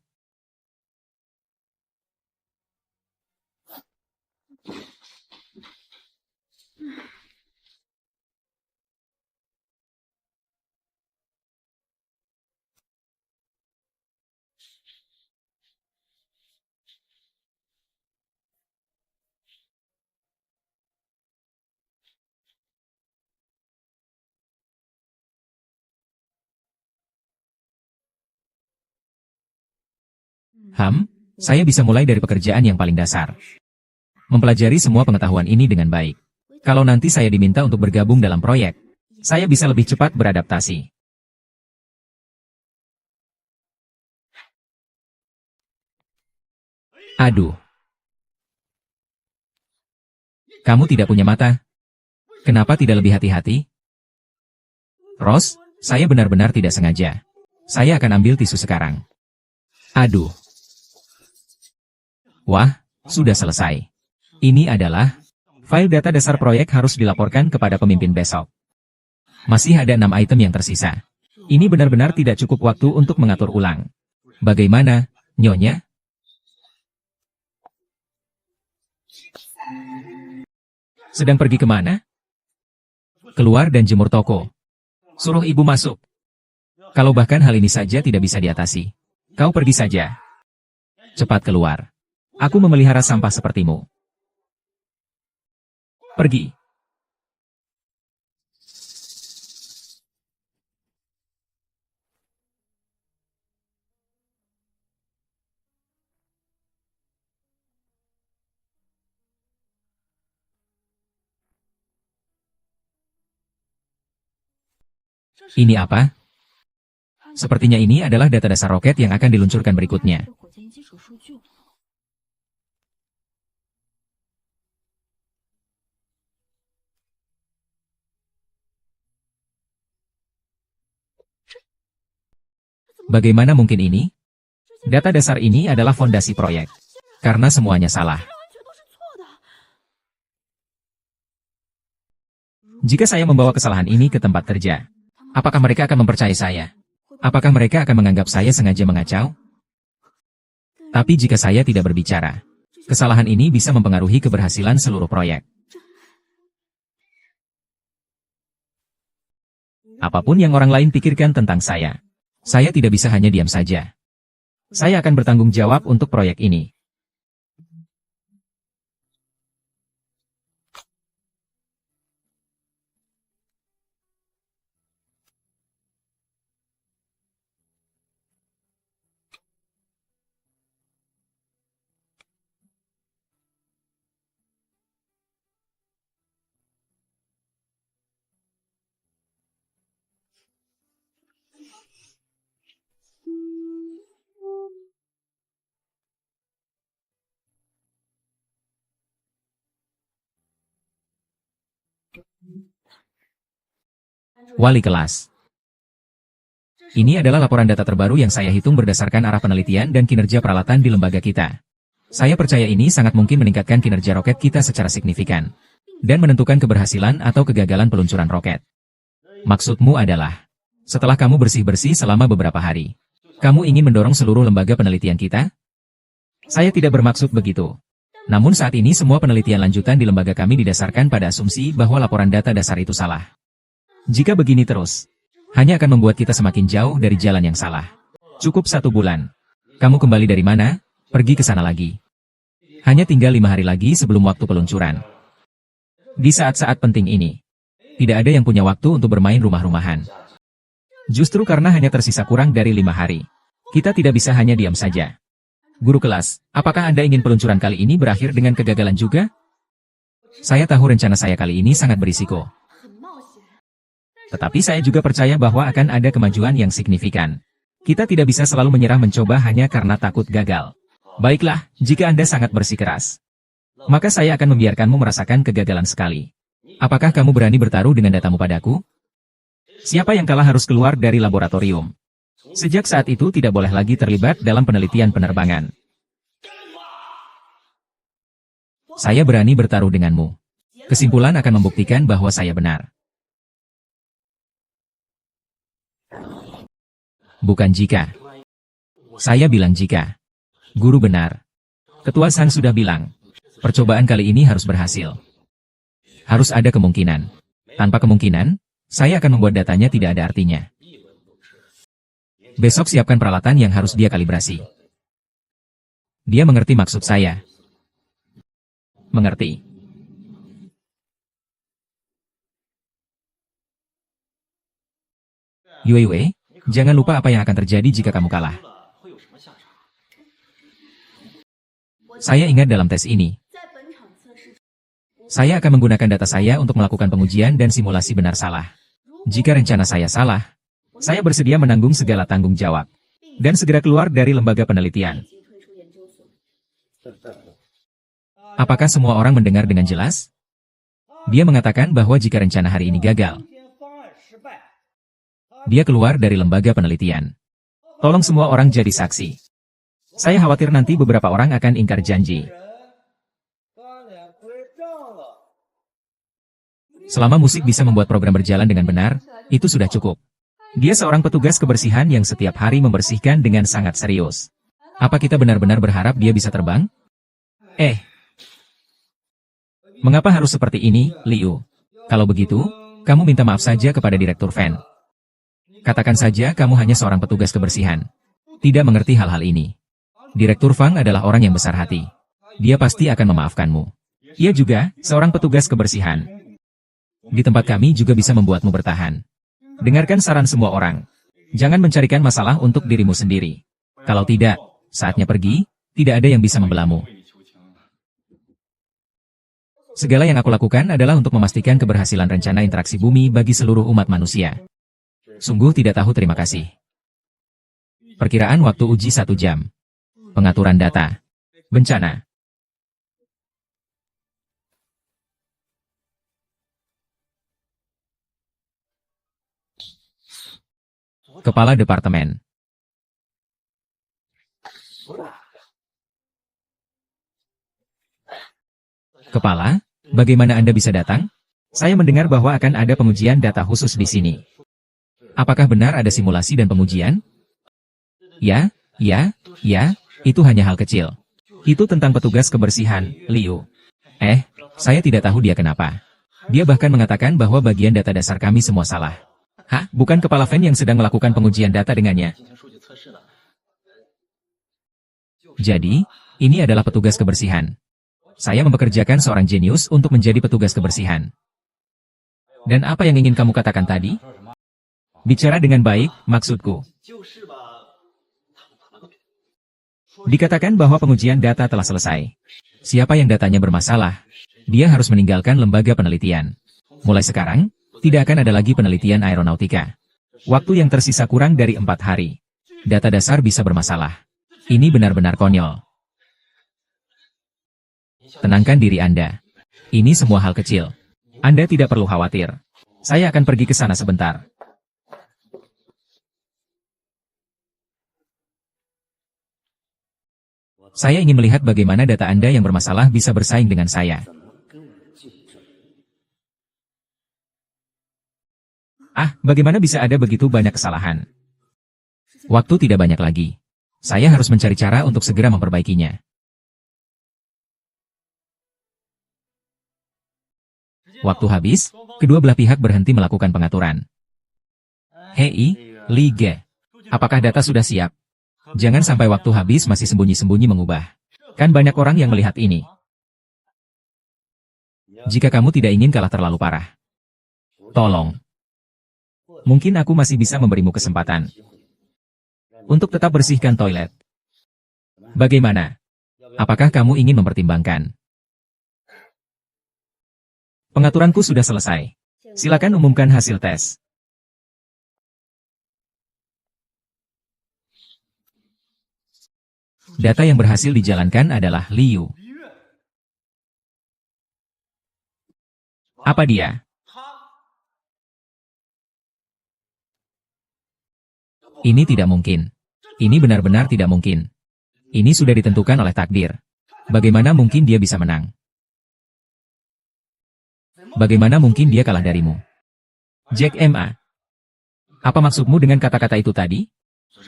Saya bisa mulai dari pekerjaan yang paling dasar. Mempelajari semua pengetahuan ini dengan baik. Kalau nanti saya diminta untuk bergabung dalam proyek, saya bisa lebih cepat beradaptasi. Aduh. Kamu tidak punya mata. Kenapa tidak lebih hati-hati? Ross, saya benar-benar tidak sengaja. Saya akan ambil tisu sekarang. Aduh. Wah, sudah selesai. Ini adalah file data dasar proyek harus dilaporkan kepada pemimpin besok. Masih ada 6 item yang tersisa. Ini benar-benar tidak cukup waktu untuk mengatur ulang. Bagaimana, Nyonya? Sedang pergi kemana? Keluar dan jemur toko. Suruh ibu masuk. Kalau bahkan hal ini saja tidak bisa diatasi, kau pergi saja. Cepat keluar. Aku memelihara sampah sepertimu. Pergi. Ini apa? Sepertinya ini adalah data dasar roket yang akan diluncurkan berikutnya. Bagaimana mungkin ini? Data dasar ini adalah fondasi proyek. Karena semuanya salah. Jika saya membawa kesalahan ini ke tempat kerja, apakah mereka akan mempercayai saya? Apakah mereka akan menganggap saya sengaja mengacau? Tapi jika saya tidak berbicara, kesalahan ini bisa mempengaruhi keberhasilan seluruh proyek. Apapun yang orang lain pikirkan tentang saya tidak bisa hanya diam saja. Saya akan bertanggung jawab untuk proyek ini. Wali kelas. Ini adalah laporan data terbaru yang saya hitung berdasarkan arah penelitian dan kinerja peralatan di lembaga kita. Saya percaya ini sangat mungkin meningkatkan kinerja roket kita secara signifikan, dan menentukan keberhasilan atau kegagalan peluncuran roket. Maksudmu adalah, setelah kamu bersih-bersih selama beberapa hari, kamu ingin mendorong seluruh lembaga penelitian kita? Saya tidak bermaksud begitu. Namun saat ini semua penelitian lanjutan di lembaga kami didasarkan pada asumsi bahwa laporan data dasar itu salah. Jika begini terus, hanya akan membuat kita semakin jauh dari jalan yang salah. Cukup 1 bulan. Kamu kembali dari mana? Pergi ke sana lagi. Hanya tinggal 5 hari lagi sebelum waktu peluncuran. Di saat-saat penting ini, tidak ada yang punya waktu untuk bermain rumah-rumahan. Justru karena hanya tersisa kurang dari 5 hari, kita tidak bisa hanya diam saja. Guru kelas, apakah Anda ingin peluncuran kali ini berakhir dengan kegagalan juga? Saya tahu rencana saya kali ini sangat berisiko. Tetapi saya juga percaya bahwa akan ada kemajuan yang signifikan. Kita tidak bisa selalu menyerah mencoba hanya karena takut gagal. Baiklah, jika Anda sangat bersikeras, maka saya akan membiarkanmu merasakan kegagalan sekali. Apakah kamu berani bertaruh dengan datamu padaku? Siapa yang kalah harus keluar dari laboratorium. Sejak saat itu tidak boleh lagi terlibat dalam penelitian penerbangan. Saya berani bertaruh denganmu. Kesimpulan akan membuktikan bahwa saya benar. Bukan jika. Saya bilang jika. Guru benar. Ketua Sang sudah bilang. Percobaan kali ini harus berhasil. Harus ada kemungkinan. Tanpa kemungkinan, saya akan membuat datanya tidak ada artinya. Besok siapkan peralatan yang harus dia kalibrasi. Dia mengerti maksud saya. Mengerti. Yue, jangan lupa apa yang akan terjadi jika kamu kalah. Saya ingat dalam tes ini. Saya akan menggunakan data saya untuk melakukan pengujian dan simulasi benar salah. Jika rencana saya salah, saya bersedia menanggung segala tanggung jawab. Dan segera keluar dari lembaga penelitian. Apakah semua orang mendengar dengan jelas? Dia mengatakan bahwa jika rencana hari ini gagal, dia keluar dari lembaga penelitian. Tolong semua orang jadi saksi. Saya khawatir nanti beberapa orang akan ingkar janji. Selama musik bisa membuat program berjalan dengan benar, itu sudah cukup. Dia seorang petugas kebersihan yang setiap hari membersihkan dengan sangat serius. Apa kita benar-benar berharap dia bisa terbang? Mengapa harus seperti ini, Liu? Kalau begitu, kamu minta maaf saja kepada Direktur Fan. Katakan saja kamu hanya seorang petugas kebersihan. Tidak mengerti hal-hal ini. Direktur Fang adalah orang yang besar hati. Dia pasti akan memaafkanmu. Ia juga, seorang petugas kebersihan. Di tempat kami juga bisa membuatmu bertahan. Dengarkan saran semua orang. Jangan mencarikan masalah untuk dirimu sendiri. Kalau tidak, saatnya pergi, tidak ada yang bisa membelamu. Segala yang aku lakukan adalah untuk memastikan keberhasilan rencana interaksi bumi bagi seluruh umat manusia. Sungguh tidak tahu terima kasih. Perkiraan waktu uji 1 jam. Pengaturan data. Bencana. Kepala Departemen. Kepala, bagaimana Anda bisa datang? Saya mendengar bahwa akan ada pengujian data khusus di sini. Apakah benar ada simulasi dan pengujian? Ya, itu hanya hal kecil. Itu tentang petugas kebersihan, Liu. Saya tidak tahu dia kenapa. Dia bahkan mengatakan bahwa bagian data dasar kami semua salah. Hah? Bukan kepala Fan yang sedang melakukan pengujian data dengannya? Jadi, ini adalah petugas kebersihan. Saya mempekerjakan seorang jenius untuk menjadi petugas kebersihan. Dan apa yang ingin kamu katakan tadi? Bicara dengan baik, maksudku. Dikatakan bahwa pengujian data telah selesai. Siapa yang datanya bermasalah, dia harus meninggalkan lembaga penelitian. Mulai sekarang, tidak akan ada lagi penelitian aeronautika. Waktu yang tersisa kurang dari 4 hari. Data dasar bisa bermasalah. Ini benar-benar konyol. Tenangkan diri Anda. Ini semua hal kecil. Anda tidak perlu khawatir. Saya akan pergi ke sana sebentar. Saya ingin melihat bagaimana data Anda yang bermasalah bisa bersaing dengan saya. Bagaimana bisa ada begitu banyak kesalahan? Waktu tidak banyak lagi. Saya harus mencari cara untuk segera memperbaikinya. Waktu habis, kedua belah pihak berhenti melakukan pengaturan. Hei, Li Ge. Apakah data sudah siap? Jangan sampai waktu habis masih sembunyi-sembunyi mengubah. Kan banyak orang yang melihat ini. Jika kamu tidak ingin kalah terlalu parah, tolong. Mungkin aku masih bisa memberimu kesempatan untuk tetap bersihkan toilet. Bagaimana? Apakah kamu ingin mempertimbangkan? Pengaturanku sudah selesai. Silakan umumkan hasil tes. Data yang berhasil dijalankan adalah Liu. Apa dia? Ini tidak mungkin. Ini benar-benar tidak mungkin. Ini sudah ditentukan oleh takdir. Bagaimana mungkin dia bisa menang? Bagaimana mungkin dia kalah darimu? Jack Ma. Apa maksudmu dengan kata-kata itu tadi?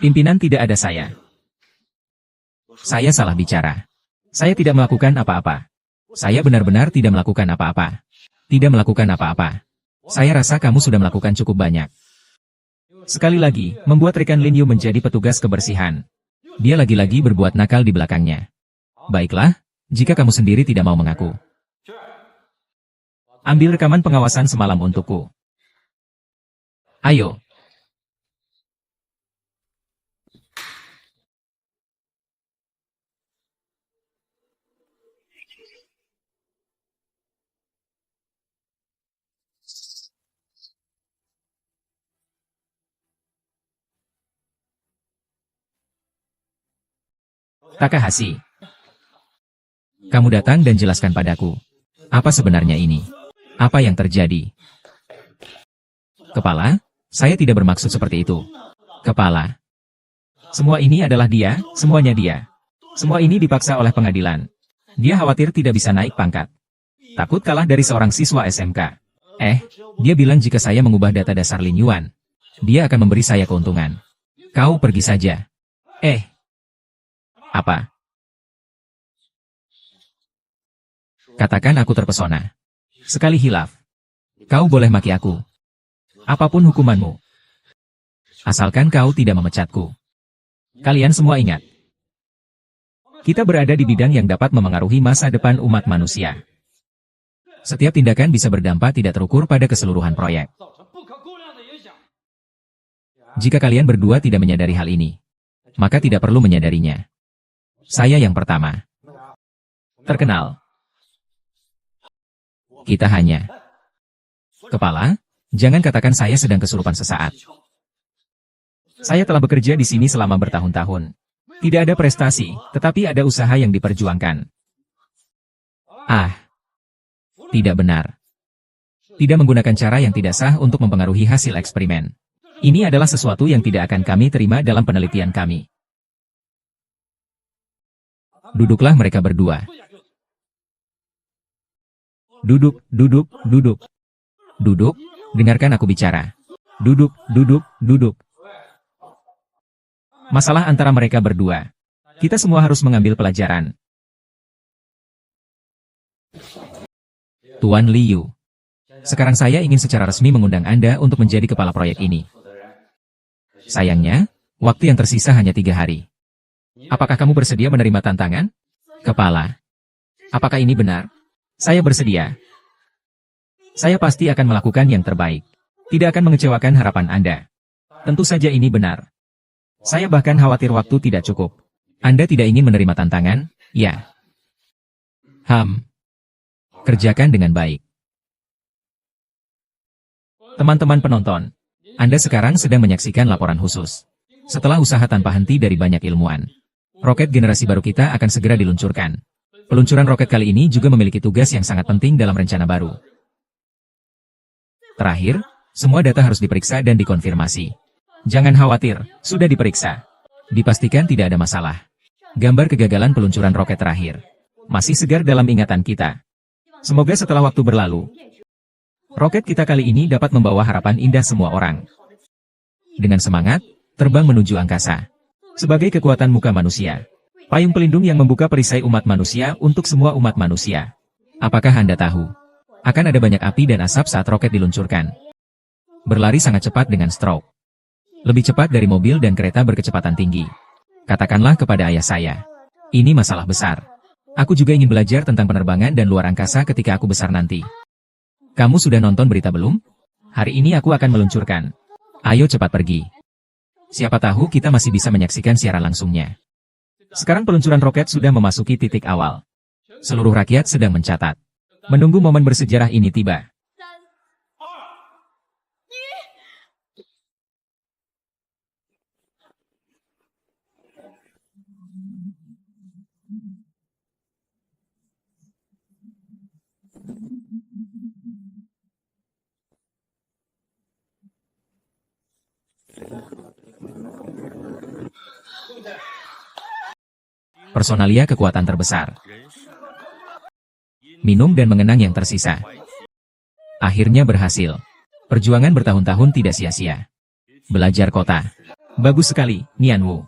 Pimpinan tidak ada saya. Saya salah bicara. Saya tidak melakukan apa-apa. Saya benar-benar tidak melakukan apa-apa. Tidak melakukan apa-apa. Saya rasa kamu sudah melakukan cukup banyak. Sekali lagi, membuat rekan Lin Yu menjadi petugas kebersihan. Dia lagi-lagi berbuat nakal di belakangnya. Baiklah, jika kamu sendiri tidak mau mengaku. Ambil rekaman pengawasan semalam untukku. Ayo. Takahashi. Kamu datang dan jelaskan padaku. Apa sebenarnya ini? Apa yang terjadi? Kepala, saya tidak bermaksud seperti itu. Kepala. Semua ini adalah dia, semuanya dia. Semua ini dipaksa oleh pengadilan. Dia khawatir tidak bisa naik pangkat. Takut kalah dari seorang siswa SMK. Dia bilang jika saya mengubah data dasar Lin Yuan, dia akan memberi saya keuntungan. Kau pergi saja. Apa? Katakan aku terpesona. Sekali hilaf. Kau boleh maki aku. Apapun hukumanmu. Asalkan kau tidak memecatku. Kalian semua ingat. Kita berada di bidang yang dapat memengaruhi masa depan umat manusia. Setiap tindakan bisa berdampak tidak terukur pada keseluruhan proyek. Jika kalian berdua tidak menyadari hal ini, maka tidak perlu menyadarinya. Saya yang pertama. Terkenal. Kita hanya. Kepala, jangan katakan saya sedang kesurupan sesaat. Saya telah bekerja di sini selama bertahun-tahun. Tidak ada prestasi, tetapi ada usaha yang diperjuangkan. Tidak benar. Tidak menggunakan cara yang tidak sah untuk mempengaruhi hasil eksperimen. Ini adalah sesuatu yang tidak akan kami terima dalam penelitian kami. Duduklah mereka berdua. Duduk, duduk, duduk. Duduk, dengarkan aku bicara. Duduk, duduk, duduk. Masalah antara mereka berdua. Kita semua harus mengambil pelajaran. Tuan Liu. Sekarang saya ingin secara resmi mengundang Anda untuk menjadi kepala proyek ini. Sayangnya, waktu yang tersisa hanya 3 hari. Apakah kamu bersedia menerima tantangan? Kepala. Apakah ini benar? Saya bersedia. Saya pasti akan melakukan yang terbaik. Tidak akan mengecewakan harapan Anda. Tentu saja ini benar. Saya bahkan khawatir waktu tidak cukup. Anda tidak ingin menerima tantangan? Ya. Kerjakan dengan baik. Teman-teman penonton, Anda sekarang sedang menyaksikan laporan khusus. Setelah usaha tanpa henti dari banyak ilmuwan, roket generasi baru kita akan segera diluncurkan. Peluncuran roket kali ini juga memiliki tugas yang sangat penting dalam rencana baru. Terakhir, semua data harus diperiksa dan dikonfirmasi. Jangan khawatir, sudah diperiksa. Dipastikan tidak ada masalah. Gambar kegagalan peluncuran roket terakhir masih segar dalam ingatan kita. Semoga setelah waktu berlalu, roket kita kali ini dapat membawa harapan indah semua orang. Dengan semangat, terbang menuju angkasa. Sebagai kekuatan muka manusia. Payung pelindung yang membuka perisai umat manusia untuk semua umat manusia. Apakah Anda tahu? Akan ada banyak api dan asap saat roket diluncurkan. Berlari sangat cepat dengan stroke. Lebih cepat dari mobil dan kereta berkecepatan tinggi. Katakanlah kepada ayah saya. Ini masalah besar. Aku juga ingin belajar tentang penerbangan dan luar angkasa ketika aku besar nanti. Kamu sudah nonton berita belum? Hari ini aku akan meluncurkan. Ayo cepat pergi. Siapa tahu kita masih bisa menyaksikan siaran langsungnya. Sekarang peluncuran roket sudah memasuki titik awal. Seluruh rakyat sedang mencatat. Menunggu momen bersejarah ini tiba. Personalia kekuatan terbesar. Minum dan mengenang yang tersisa. Akhirnya berhasil. Perjuangan bertahun-tahun tidak sia-sia. Belajar kota. Bagus sekali, Nianwu.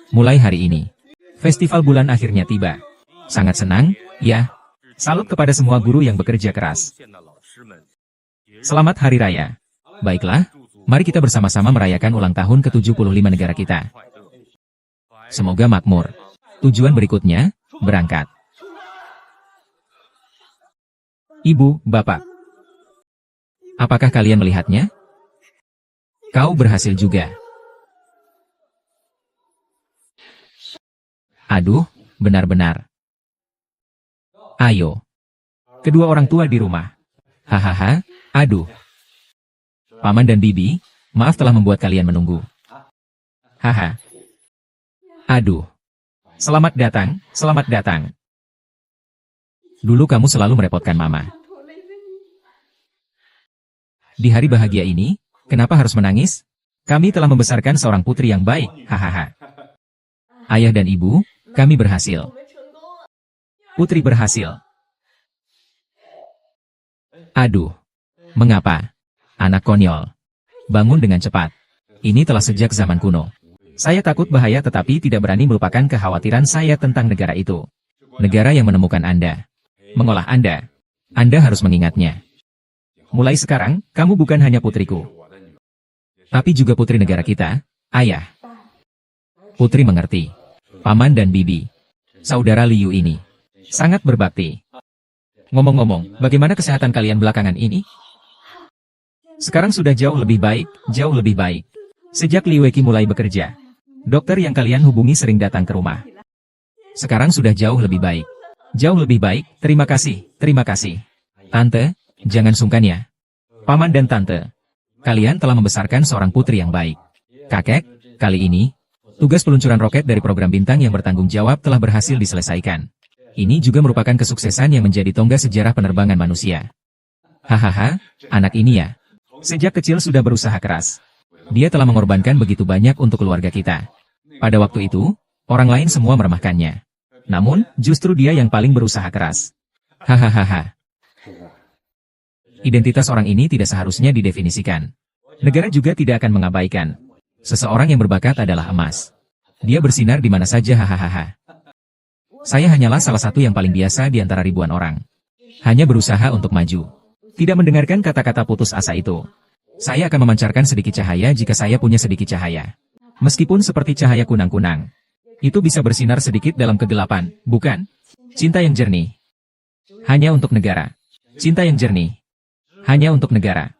Mulai hari ini, festival bulan akhirnya tiba. Sangat senang, ya. Salut kepada semua guru yang bekerja keras. Selamat Hari Raya. Baiklah, mari kita bersama-sama merayakan ulang tahun ke-75 negara kita. Semoga makmur. Tujuan berikutnya, berangkat. Ibu, Bapak. Apakah kalian melihatnya? Kau berhasil juga. Aduh, benar-benar. Ayo. Kedua orang tua di rumah. Hahaha, aduh. Paman dan Bibi, maaf telah membuat kalian menunggu. Haha. Aduh. Selamat datang, selamat datang. Dulu kamu selalu merepotkan Mama. Di hari bahagia ini, kenapa harus menangis? Kami telah membesarkan seorang putri yang baik, hahaha. Ayah dan ibu, kami berhasil. Putri berhasil. Aduh. Mengapa? Anak konyol. Bangun dengan cepat. Ini telah sejak zaman kuno. Saya takut bahaya tetapi tidak berani melupakan kekhawatiran saya tentang negara itu. Negara yang menemukan Anda. Mengolah Anda. Anda harus mengingatnya. Mulai sekarang, kamu bukan hanya putriku. Tapi juga putri negara kita, Ayah. Putri mengerti. Paman dan Bibi. Saudara Liu ini. Sangat berbakti. Ngomong-ngomong, bagaimana kesehatan kalian belakangan ini? Sekarang sudah jauh lebih baik, jauh lebih baik. Sejak Li Wei Qi mulai bekerja. Dokter yang kalian hubungi sering datang ke rumah. Sekarang sudah jauh lebih baik. Jauh lebih baik, terima kasih, terima kasih. Tante, jangan sungkan ya. Paman dan Tante, kalian telah membesarkan seorang putri yang baik. Kakek, kali ini, tugas peluncuran roket dari program bintang yang bertanggung jawab telah berhasil diselesaikan. Ini juga merupakan kesuksesan yang menjadi tonggak sejarah penerbangan manusia. Hahaha, anak ini ya. Sejak kecil sudah berusaha keras. Dia telah mengorbankan begitu banyak untuk keluarga kita. Pada waktu itu, orang lain semua meremehkannya. Namun, justru dia yang paling berusaha keras. Hahaha. Identitas orang ini tidak seharusnya didefinisikan. Negara juga tidak akan mengabaikan. Seseorang yang berbakat adalah emas. Dia bersinar di mana saja hahaha. Saya hanyalah salah satu yang paling biasa di antara ribuan orang. Hanya berusaha untuk maju. Tidak mendengarkan kata-kata putus asa itu. Saya akan memancarkan sedikit cahaya jika saya punya sedikit cahaya. Meskipun seperti cahaya kunang-kunang. Itu bisa bersinar sedikit dalam kegelapan, bukan? Cinta yang jernih. Hanya untuk negara. Cinta yang jernih. Hanya untuk negara.